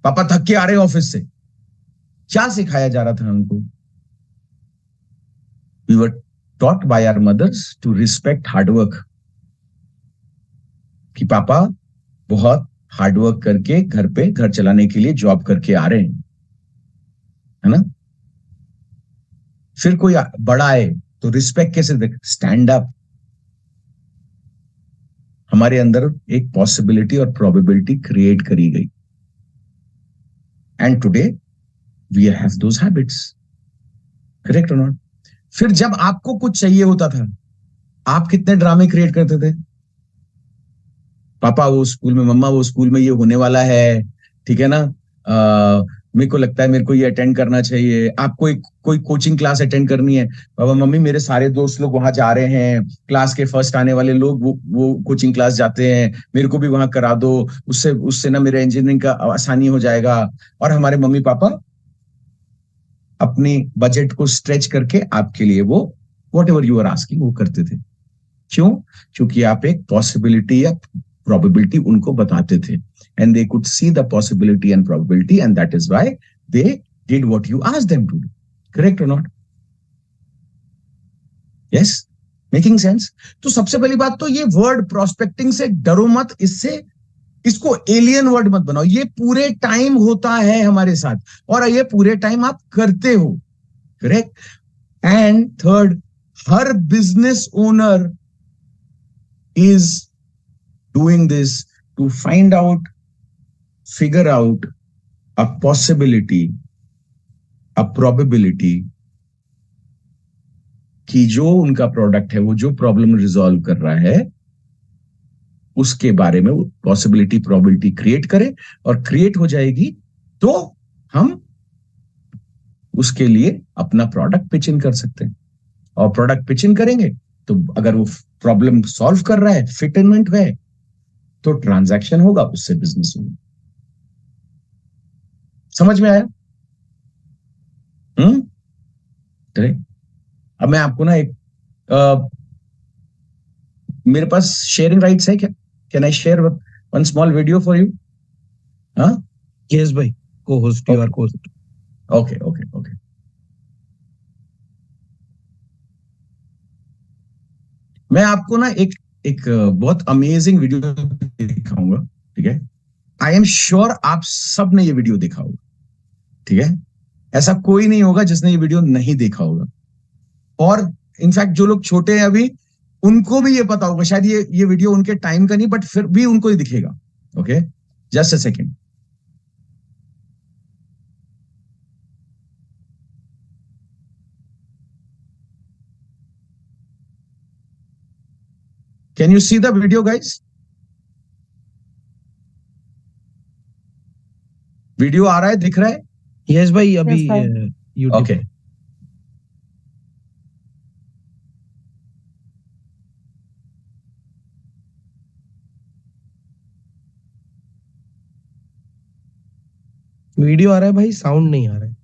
पापा थक के आ रहे हैं ऑफिस से। क्या सिखाया जा रहा था हमको? We were taught by our mothers to respect hard work, कि पापा बहुत हार्डवर्क करके घर चलाने के लिए जॉब करके आ रहे हैं, है ना। फिर कोई बड़ा आए तो रिस्पेक्ट कैसे दे, स्टैंड अप। हमारे अंदर एक पॉसिबिलिटी और प्रोबेबिलिटी क्रिएट करी गई, and today we have those habits, correct और नॉट। फिर जब आपको कुछ चाहिए होता था, आप कितने ड्रामे क्रिएट करते थे, पापा वो स्कूल में, मम्मा वो स्कूल में ये होने वाला है, ठीक है ना, मेरे को लगता है मेरे को ये अटेंड करना चाहिए। आपको एक कोई कोचिंग क्लास अटेंड करनी है, पापा मम्मी मेरे सारे दोस्त लोग वहां जा रहे हैं, क्लास के फर्स्ट आने वाले लोग वो कोचिंग क्लास जाते हैं, मेरे को भी वहां करा दो, उससे उससे ना मेरे इंजीनियरिंग का आसानी हो जाएगा। और हमारे मम्मी पापा अपनी बजट को स्ट्रेच करके आपके लिए वो whatever you are asking वो करते थे। क्यों? क्योंकि आप एक पॉसिबिलिटी या प्रोबेबिलिटी उनको बताते थे, and they could see the possibility and probability, and that is why they did what you asked them to do. Correct or not? Yes, making sense? तो सबसे पहली बात तो ये वर्ड प्रोस्पेक्टिंग से डरो मत, इसको एलियन वर्ड मत बनाओ। ये पूरे टाइम होता है हमारे साथ, और ये पूरे टाइम आप करते हो, correct. And third, her business owner is doing this to figure out a possibility, a probability कि जो उनका प्रोडक्ट है, वो जो प्रॉब्लम रिजॉल्व कर रहा है, उसके बारे में वो पॉसिबिलिटी प्रोबेबिलिटी क्रिएट करे, और क्रिएट हो जाएगी तो हम उसके लिए अपना प्रोडक्ट पिच इन कर सकते हैं। और प्रोडक्ट पिच इन करेंगे तो अगर वो प्रॉब्लम सॉल्व कर रहा है, फिट इनमेंट है, तो ट्रांजैक्शन होगा, उससे बिजनेस होगा। समझ में आया? अब मैं आपको ना एक मेरे पास शेयरिंग राइट्स है क्या? Can I share one small video for you? हाँ, यस भाई, cohost you are host. Okay okay okay. मैं आपको ना एक बहुत अमेजिंग वीडियो दिखाऊंगा, ठीक है। आई एम श्योर आप सब ने ये वीडियो देखा होगा, ठीक है। ऐसा कोई नहीं होगा जिसने ये वीडियो नहीं देखा होगा, और इनफैक्ट जो लोग छोटे हैं अभी, उनको भी ये पता होगा। शायद ये वीडियो उनके टाइम का नहीं, बट फिर भी उनको ही दिखेगा। Okay, just a second. Can you see the video, guys? Video आ रहा है, दिख रहा है? यस भाई, अभी यूट्यूब। ओके, वीडियो आ रहा है भाई, साउंड नहीं आ रहा है।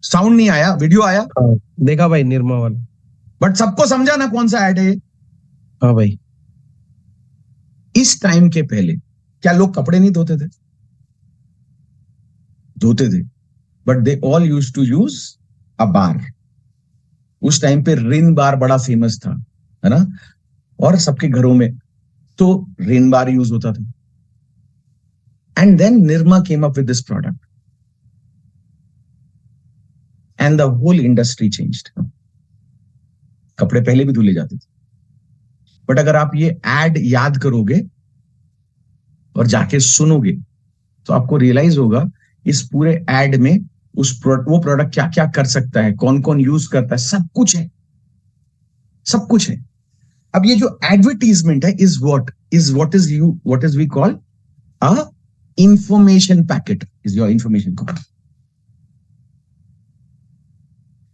साउंड नहीं आया, वीडियो आया। देखा भाई, निर्मा वाला। बट सबको समझा ना कौन सा ऐड है ये? हाँ भाई। इस टाइम के पहले क्या लोग कपड़े नहीं धोते थे? धोते थे, but they all used to use a bar. उस टाइम पे रिन बार बड़ा फेमस था, है ना, और सबके घरों में तो रिन बार यूज होता था। And then Nirma came up with this product, and the whole industry changed. कपड़े पहले भी धुले जाते थे, बट अगर आप ये एड याद करोगे और जाके सुनोगे तो आपको रियलाइज होगा इस पूरे एड में वो प्रोडक्ट क्या क्या कर सकता है, कौन कौन यूज करता है, सब कुछ है, सब कुछ है। अब ये जो एडवर्टीजमेंट है is what is we call a information packet, is your information packet.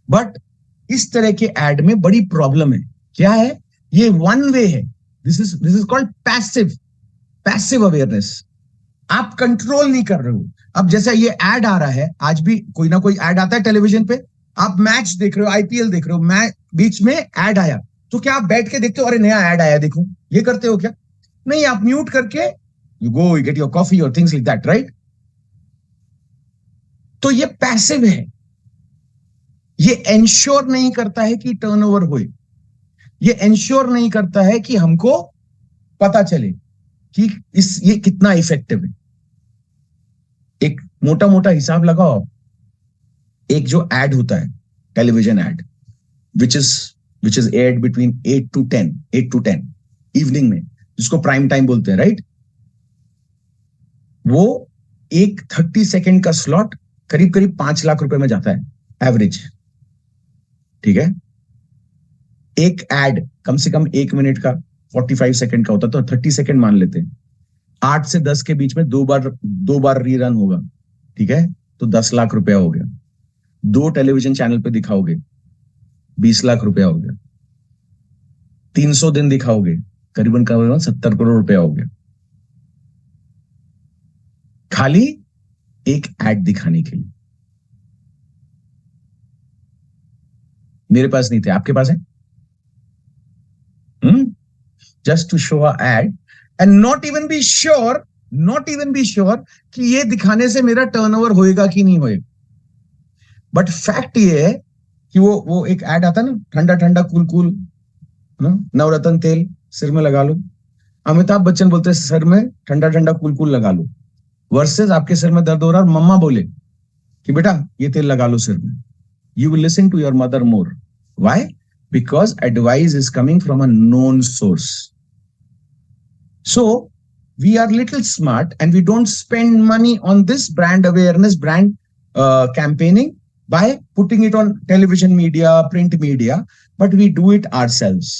But इस तरह के एड में बड़ी प्रॉब्लम है। क्या है? ये वन वे है। This is called passive awareness. आप कंट्रोल नहीं कर रहे हो। अब जैसा ये एड आ रहा है, आज भी कोई ना कोई एड आता है टेलीविजन पे, आप मैच देख रहे हो, आईपीएल देख रहे हो, बीच में एड आया, तो क्या आप बैठ के देखते हो अरे नया एड आया देखो? ये करते हो क्या? नहीं, आप म्यूट करके you go, you get your coffee और थिंग्स लाइक दैट, राइट? तो ये पैसिव है, ये एंश्योर नहीं करता है कि टर्नओवर होए, ये एंश्योर नहीं करता है कि हमको पता चले कि ये कितना इफेक्टिव है। एक मोटा मोटा हिसाब लगाओ, एक जो एड होता है television ad which is aired between 8 to 10 evening में, जिसको प्राइम टाइम बोलते हैं, राइट? वो एक 30 सेकेंड का स्लॉट करीब करीब 5 लाख रुपए में जाता है एवरेज, ठीक है? एक एड कम से कम 1 मिनट का 45 सेकेंड का होता, तो 30 सेकेंड मान लेते हैं, 8 से 10 के बीच में दो बार रीरन होगा, ठीक है? तो 10 लाख रुपया हो गया। 2 टेलीविजन चैनल पे दिखाओगे, 20 लाख रुपया हो गया। 300 दिन दिखाओगे, करीबन 70 करोड़ रुपया हो गया, खाली एक एड दिखाने के लिए। मेरे पास नहीं थे, आपके पास है? Just to show a ad and not even be sure कि ये दिखाने से मेरा टर्नओवर होएगा कि नहीं होएगा। बट फैक्ट ये है कि वो एक एड आता ना, ठंडा ठंडा कूल नवरत्न तेल सिर में लगा लो। अमिताभ बच्चन बोलते हैं सर में ठंडा ठंडा कूल लगा लो, वर्सेस आपके सिर में दर्द हो रहा है और मम्मा बोले कि बेटा ये तेल लगा लो सिर में। You will listen to your mother more. Why? Because advice is coming from a known source. So we are little smart and we don't spend money on this brand awareness, brand campaigning by putting it on television media, print media, but we do it ourselves.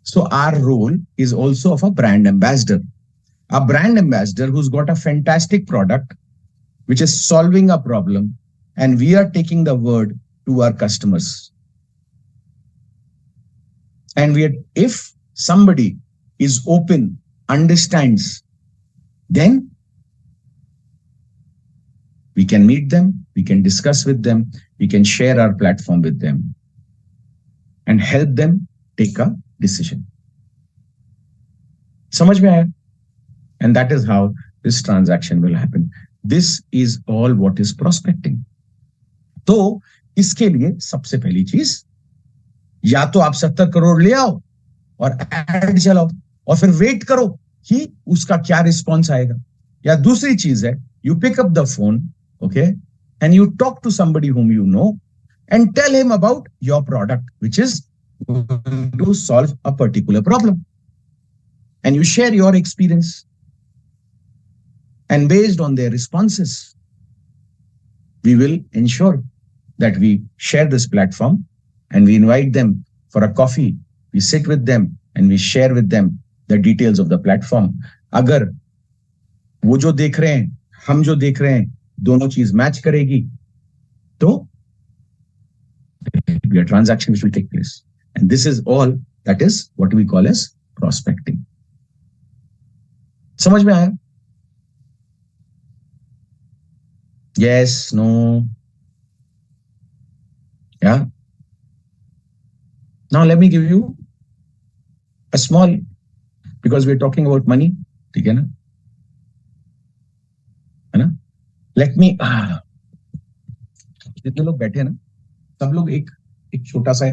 So our role is also of a brand ambassador. A brand ambassador who's got a fantastic product which is solving a problem, and we are taking the word to our customers. And if somebody is open, understands, then we can meet them, we can discuss with them, we can share our platform with them and help them take a decision. समझ में आया? And that is how this transaction will happen. This is all what is prospecting. तो इसके लिए सबसे पहली चीज, या तो आप 70 करोड़ ले आओ और एड चलाओ और फिर वेट करो कि उसका क्या रिस्पॉन्स आएगा, या दूसरी चीज है you pick up the phone, okay, and you talk to somebody whom you know and tell him about your product which is to solve a particular problem, and you share your experience, and based on their responses we will ensure that we share this platform and we invite them for a coffee. We sit with them and we share with them the details of the platform. अगर वो जो देख रहे हैं, हम जो देख रहे हैं, दोनों चीज मैच करेगी, तो a transaction which will take place. And this is all, that is what we call as prospecting. समझ में आया? Yes, no? Yeah. Now let me give you a small, because we're talking about money, ठीक है ना? है ना? Let me, जितने लोग बैठे हैं ना, सब लोग एक छोटा सा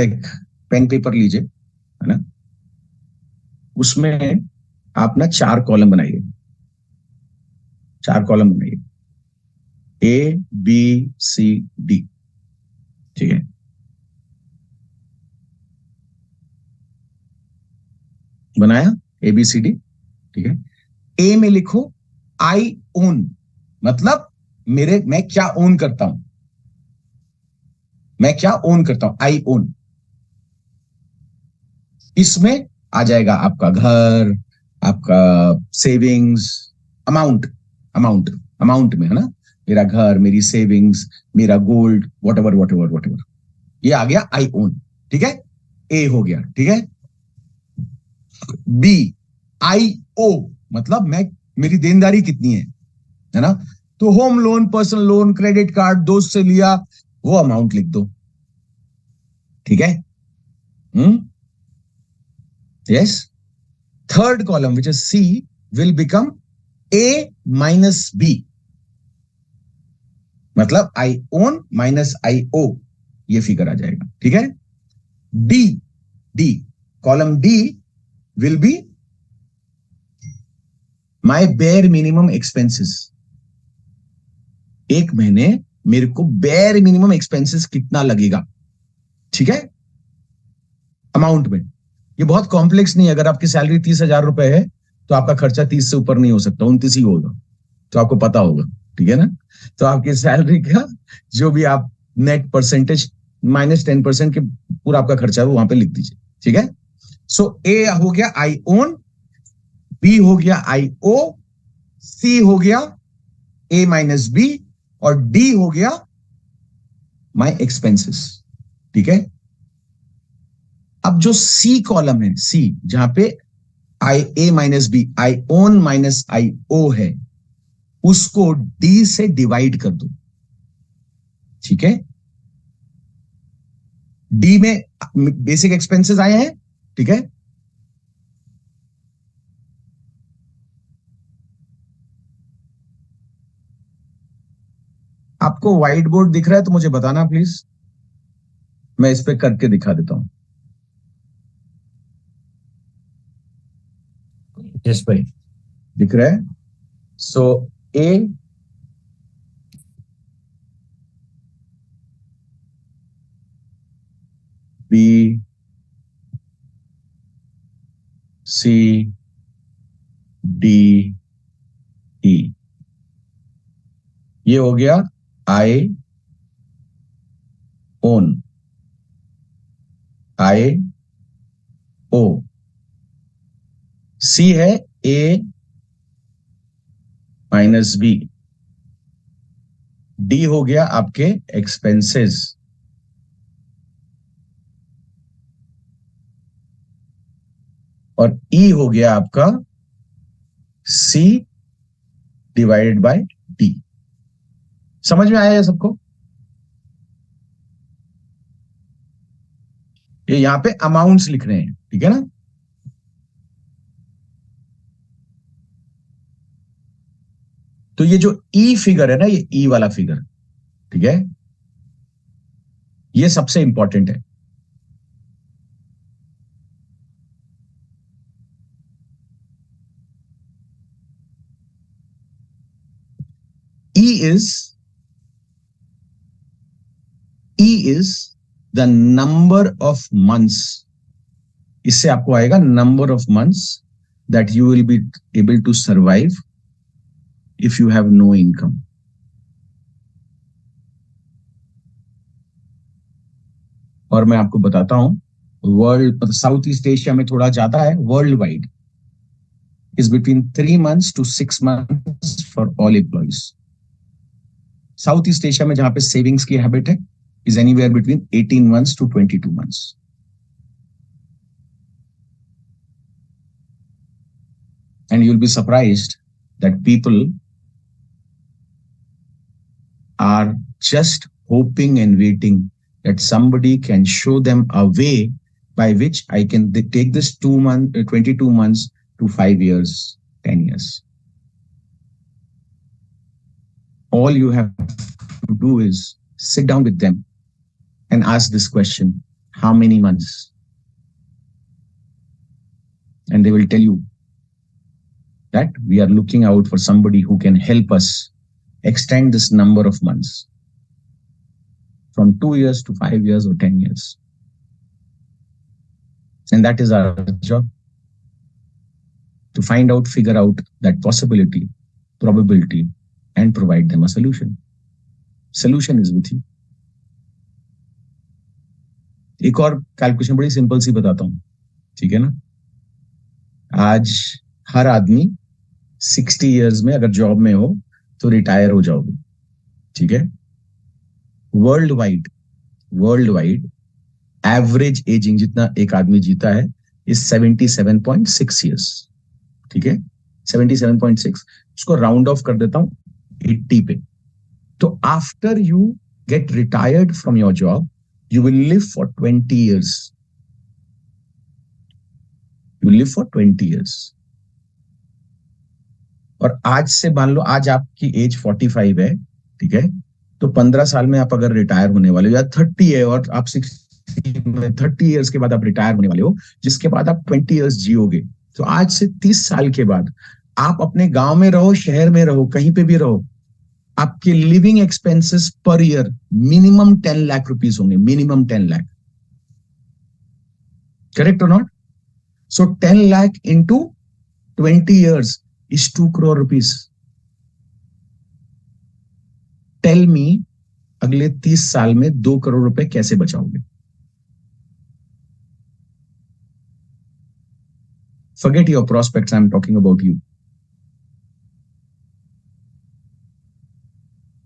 एक पेन पेपर लीजिए, है ना? उसमें आप ना 4 कॉलम बनाइए, 4 कॉलम बनाइए, A, B, C, D, ठीक है? बनाया ABCD, ठीक है? A में लिखो I own, मतलब मैं क्या ओन करता हूं, I own. इसमें आ जाएगा आपका घर, आपका सेविंग्स, अमाउंट में, है ना? मेरा घर, मेरी सेविंग्स, मेरा गोल्ड, whatever. ये आ गया I own, ठीक है? A हो गया, ठीक है? B, I owe, मतलब मेरी देनदारी कितनी है ना? तो home loan, personal loan, credit card, दोस्त से लिया, वो अमाउंट लिख दो, ठीक है? Yes. Third column, which is C, will become A minus B. मतलब आई ओन माइनस आई ओ, ये फिगर आ जाएगा। ठीक है। D, D column D will be my bare minimum expenses. एक महीने मेरे को बेयर मिनिमम एक्सपेंसेस कितना लगेगा, ठीक है, अमाउंट में। ये बहुत कॉम्प्लेक्स नहीं है। अगर आपकी सैलरी 30,000 रुपए है तो आपका खर्चा 30 से ऊपर नहीं हो सकता, 29 ही होगा, तो आपको पता होगा। ठीक है ना। तो आपकी सैलरी का जो भी आप नेट परसेंटेज -10% के पूरा आपका खर्चा है वो वहां पे लिख दीजिए। ठीक है। सो ए हो गया आई ओन, बी हो गया आई ओ, सी हो गया ए माइनस बी, और डी हो गया माई एक्सपेंसेस। ठीक है। अब जो सी कॉलम है, सी जहां पे आई ए माइनस बी, आई ओन माइनस आई ओ है, उसको डी से डिवाइड कर दो। ठीक है। डी में बेसिक एक्सपेंसेस आए हैं। ठीक है। आपको व्हाइट बोर्ड दिख रहा है तो मुझे बताना प्लीज, मैं इस पे करके दिखा देता हूं। यस भाई, दिख रहा है। सो ए, बी, सी, डी, ई, ये हो गया आई ओन, आई ओ। सी है ए माइनस बी, डी हो गया आपके एक्सपेंसेस, और ई हो गया आपका सी डिवाइडेड बाय डी। समझ में आया ये सबको? ये यहां पे अमाउंट्स लिख रहे हैं। ठीक है ना। तो ये जो ई फिगर है ना, ये ई वाला फिगर, ठीक है, ये सबसे इंपॉर्टेंट है। E is the number of months. इससे आपको आएगा number of months that you will be able to survive if you have no income. और मैं आपको बताता हूं, वर्ल्ड साउथ ईस्ट एशिया में थोड़ा ज्यादा है, world wide is between 3 months to 6 months for all employees. South east Asia में जहां पे सेविंग्स की हैबिट है is anywhere between 18 months to 22 months. And you'll be surprised that people are just hoping and waiting that somebody can show them a way by which I can take this 22 months to 5 years, 10 years. All you have to do is sit down with them and ask this question, how many months? And they will tell you that we are looking out for somebody who can help us extend this number of months from 2 years to 5 years or 10 years. And that is our job, to find out, figure out that possibility, probability, and provide them a solution. Solution is with you. एक और कैलकुलेशन बड़ी सिंपल सी बताता हूं, ठीक है ना। आज हर आदमी 60 इयर्स में अगर जॉब में हो तो रिटायर हो जाओगे। ठीक है। वर्ल्ड वाइड एवरेज एजिंग जितना एक आदमी जीता है इज 77.6 इयर्स। ठीक है। 77.6, उसको राउंड ऑफ कर देता हूं 80 पे। तो after you get retired from your job you will live for 20 years. You will live for 20 years. और आज से मान लो आज आपकी एज 45 है, ठीक है, तो 15 साल में आप अगर रिटायर होने वाले हो, या 30 है और आप 60 में 30 ईयर्स के बाद आप रिटायर होने वाले हो, जिसके बाद आप 20 ईयर्स जियोगे। तो आज से 30 साल के बाद आप अपने गांव में रहो, शहर में रहो, कहीं पे भी रहो, आपके living expenses per year minimum 10 lakh rupees होंगे, मिनिमम 10 लाख। करेक्ट और not? So 10 lakh into 20 years is 2 crore rupees. Tell me, अगले 30 साल में 2 करोड़ रुपए कैसे बचाओगे? Forget your prospects, I'm talking about you.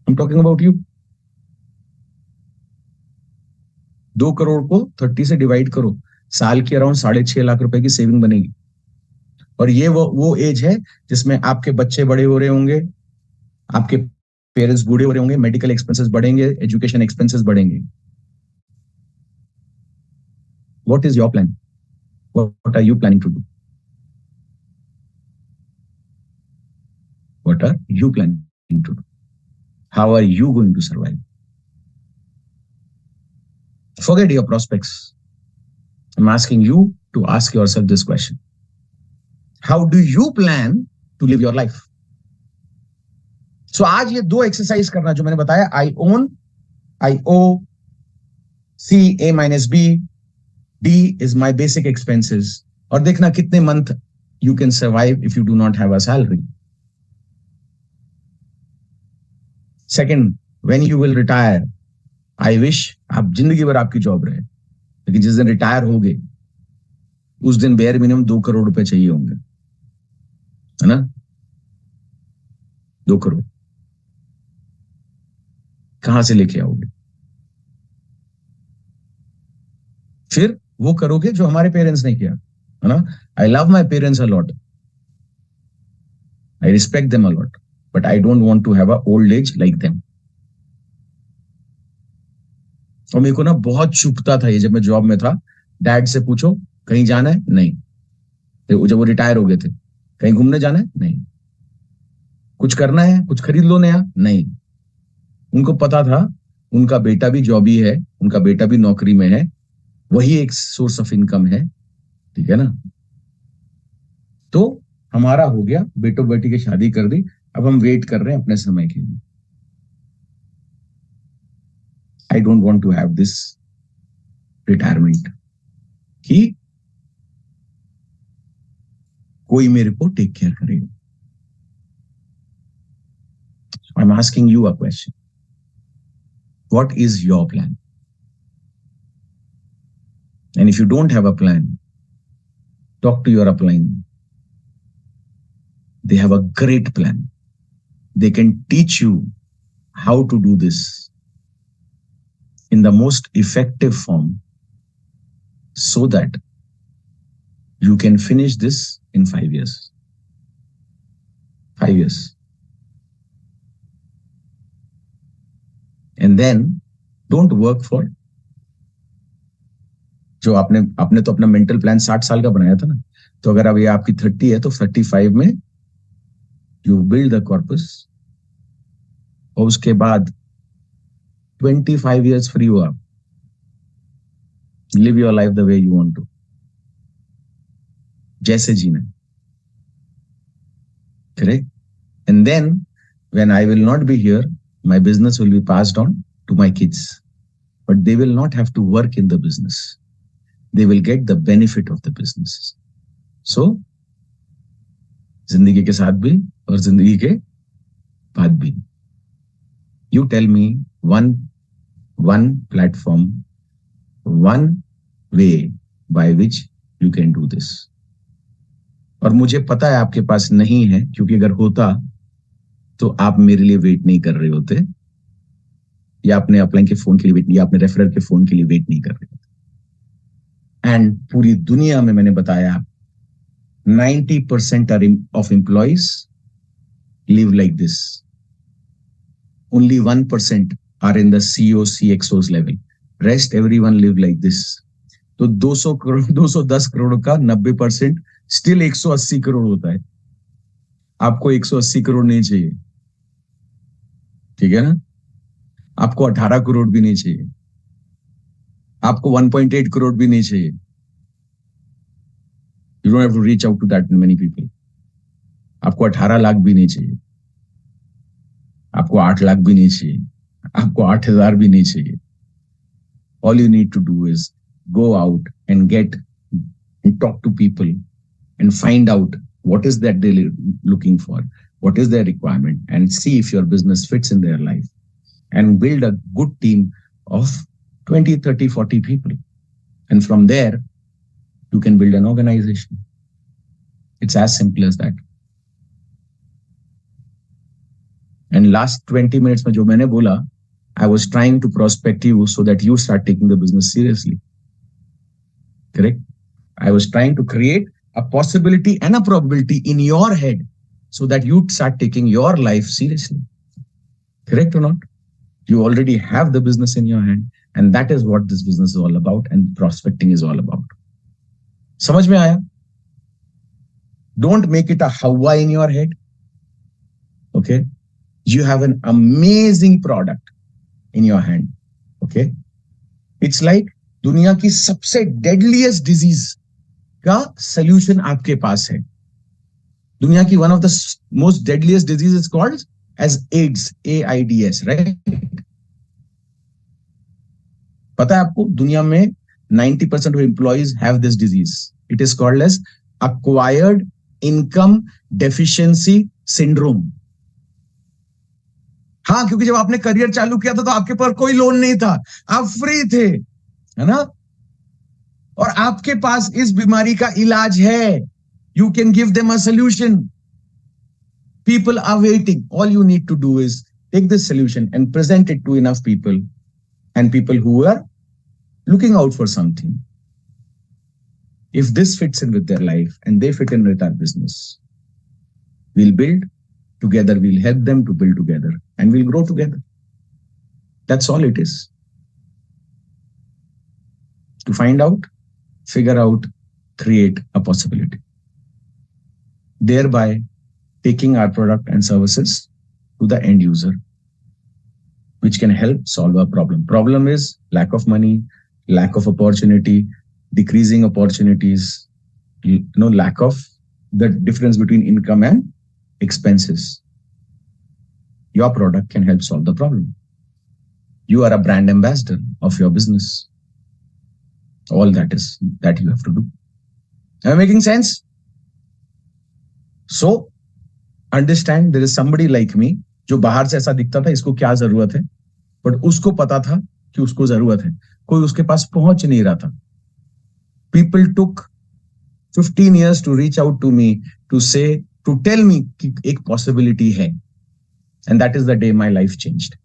I'm talking about you. 2 crore को 30 से डिवाइड करो, साल की अराउंड 6.5 लाख रुपए की सेविंग बनेगी। और ये वो एज है जिसमें आपके बच्चे बड़े हो रहे होंगे, आपके पेरेंट्स बूढ़े हो रहे होंगे, मेडिकल एक्सपेंसेस बढ़ेंगे, एजुकेशन एक्सपेंसेस बढ़ेंगे। What is your plan? What are you planning to do? What are you planning to do? How are you going to survive? Forget your prospects. I'm asking you to ask yourself this question. How do you plan to live your life? So आज ये 2 एक्सरसाइज करना जो मैंने बताया, I own, I owe, C A minus B, D is my basic expenses. और देखना कितने month you can survive if you do not have a salary. Second, when you will retire, I wish आप जिंदगी भर आपकी जॉब रहे, लेकिन जिस दिन रिटायर हो गए उस दिन बेयर मिनिमम 2 करोड़ रुपए चाहिए होंगे, है ना? 2 करोड़ कहां से लेके आओगे? फिर वो करोगे जो हमारे पेरेंट्स ने किया, है ना? I love my parents a lot, I respect them a lot, but I don't want to have a old age like them. और मेरे को ना बहुत चुभता था ये, जब मैं जॉब में था, डैड से पूछो कहीं जाना है? नहीं। जब वो रिटायर हो गए थे, कहीं घूमने जाना है? नहीं। कुछ करना है, कुछ खरीद लो नया? नहीं। उनको पता था उनका बेटा भी जॉबी है, उनका बेटा भी नौकरी में है, वही एक सोर्स ऑफ इनकम है, ठीक है ना? तो हमारा हो गया, बेटो बेटी की शादी कर दी, अब हम वेट कर रहे हैं अपने समय के लिए। I don't want to have this retirement कि कोई मेरे को टेक केयर करेगा। I am asking you a question, what is your plan? And if you don't have a plan, talk to your upline. They have a great plan. They can teach you how to do this in the most effective form so that you can finish this in 5 years. 5 years. And then don't work for जो आपने तो अपना मेंटल प्लान 60 साल का बनाया था ना, तो अगर अब ये आपकी 30 है तो 35 में यू बिल्ड द कॉर्पस, और उसके बाद 25 इयर्स फ्री हो आप, live your life the way you want to, जैसे जीना, correct? And then when I will not be here, my business will be passed on to my kids, but they will not have to work in the business. They will get the benefit of the business. So, जिंदगी के साथ भी और जिंदगी के बाद भी. You tell me one platform, one way by which you can do this. और मुझे पता है आपके पास नहीं है, क्योंकि अगर होता तो आप मेरे लिए वेट नहीं कर रहे होते, या अपने अपलाइन के फोन के लिए वेट, या अपने रेफरर के फोन के लिए वेट नहीं कर रहे होते. एंड पूरी दुनिया में मैंने बताया 90% of employees live like this. Only 1% are in the CEO, CXOs level. Rest everyone live like this. तो 210 करोड़ का 90% स्टिल 180 करोड़ होता है. आपको 180 करोड़ नहीं चाहिए, ठीक है ना? आपको 18 करोड़ भी नहीं चाहिए, आपको 1.8 करोड़ भी नहीं चाहिए. You don't have to reach out to that many people. आपको 18 लाख भी नहीं चाहिए, आपको 8 लाख भी नहीं चाहिए, आपको 8,000 भी नहीं चाहिए. All you need to do is go out and get and talk to people and find out what is that they're looking for, what is their requirement, and see if your business fits in their life, and build a good team of 20, 30, 40 people. And from there, you can build an organization. It's as simple as that. And last 20 minutes में जो मैंने बोला, I was trying to prospect you so that you start taking the business seriously. Correct? I was trying to create a possibility and a probability in your head so that you start taking your life seriously. Correct or not? You already have the business in your hand, and that is what this business is all about and prospecting is all about. समझ में आया? Don't make it a Hawa in your head. Okay? You have an amazing product in your hand. Okay? It's like दुनिया की सबसे deadliest disease का solution आपके पास है. दुनिया की one of the most deadliest disease is called as AIDS, AIDS, right? पता है आपको दुनिया में 90% of employees have this disease. It is called as acquired income deficiency syndrome. हाँ, क्योंकि जब आपने करियर चालू किया था तो आपके पास कोई लोन नहीं था, आप फ्री थे, है ना? और आपके पास इस बीमारी का इलाज है. You can give them a solution. People are waiting. All you need to do is take this solution and present it to enough people, and people who are looking out for something. If this fits in with their life and they fit in with our business, we'll build together, we'll help them to build together, and we'll grow together. That's all it is. To find out, figure out, create a possibility. Thereby taking our product and services to the end user, which can help solve our problem. Problem is lack of money, lack of opportunity, decreasing opportunities, lack of the difference between income and expenses. Your product can help solve the problem. You are a brand ambassador of your business. All that is that you have to do. Am I making sense? So, understand there is somebody like me जो बाहर से ऐसा दिखता था इसको क्या जरूरत है, बट उसको पता था कि उसको जरूरत है, कोई उसके पास पहुंच नहीं रहा था. People took 15 years to reach out to me to say, to tell me कि एक possibility है, and that is the day my life changed.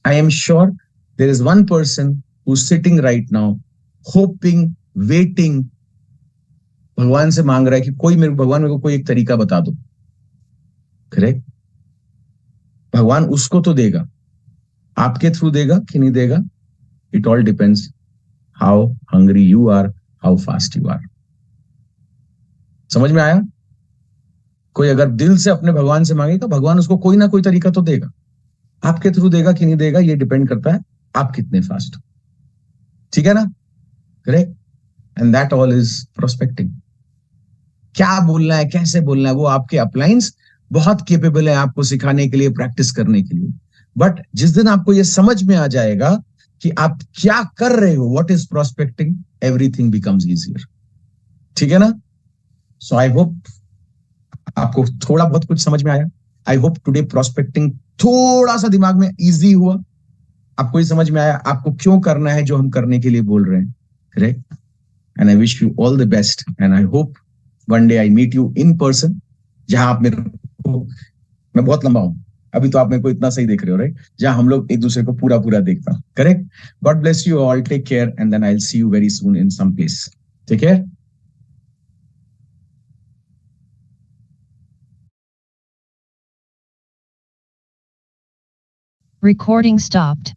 I am sure there is one person who's sitting right now, hoping, waiting, भगवान से मांग रहा है कि भगवान मेरे को कोई एक तरीका बता दो. करेक्ट? भगवान उसको तो देगा, आपके थ्रू देगा कि नहीं देगा, it all depends how hungry you are, how fast you are. समझ में आया? कोई अगर दिल से अपने भगवान से मांगेगा, भगवान उसको कोई ना कोई तरीका तो देगा. आपके थ्रू देगा कि नहीं देगा, ये डिपेंड करता है आप कितने फास्ट. ठीक है ना? Correct? And that all is prospecting. क्या बोलना है, कैसे बोलना है, वो आपके अपलाइंस बहुत केपेबल है आपको सिखाने के लिए, प्रैक्टिस करने के लिए. बट जिस दिन आपको ये समझ में आ जाएगा कि आप क्या कर रहे हो, what is prospecting, everything becomes easier. ठीक है ना? सो आई होप आपको थोड़ा बहुत कुछ समझ में आया. आई होप टुडे प्रोस्पेक्टिंग थोड़ा सा दिमाग में इजी हुआ, आपको ये समझ में आया आपको क्यों करना है जो हम करने के लिए बोल रहे हैं. Correct? And I wish you all the best, and I hope one day I meet you in person, जहां आप मेरे को, मैं बहुत लंबा हूं अभी तो आप मेरे को इतना सही देख रहे हो, राइट? जहां हम लोग एक दूसरे को पूरा पूरा देखता. Correct? God bless you all, take care, and then I will see you very soon in some place. Take care. Recording stopped.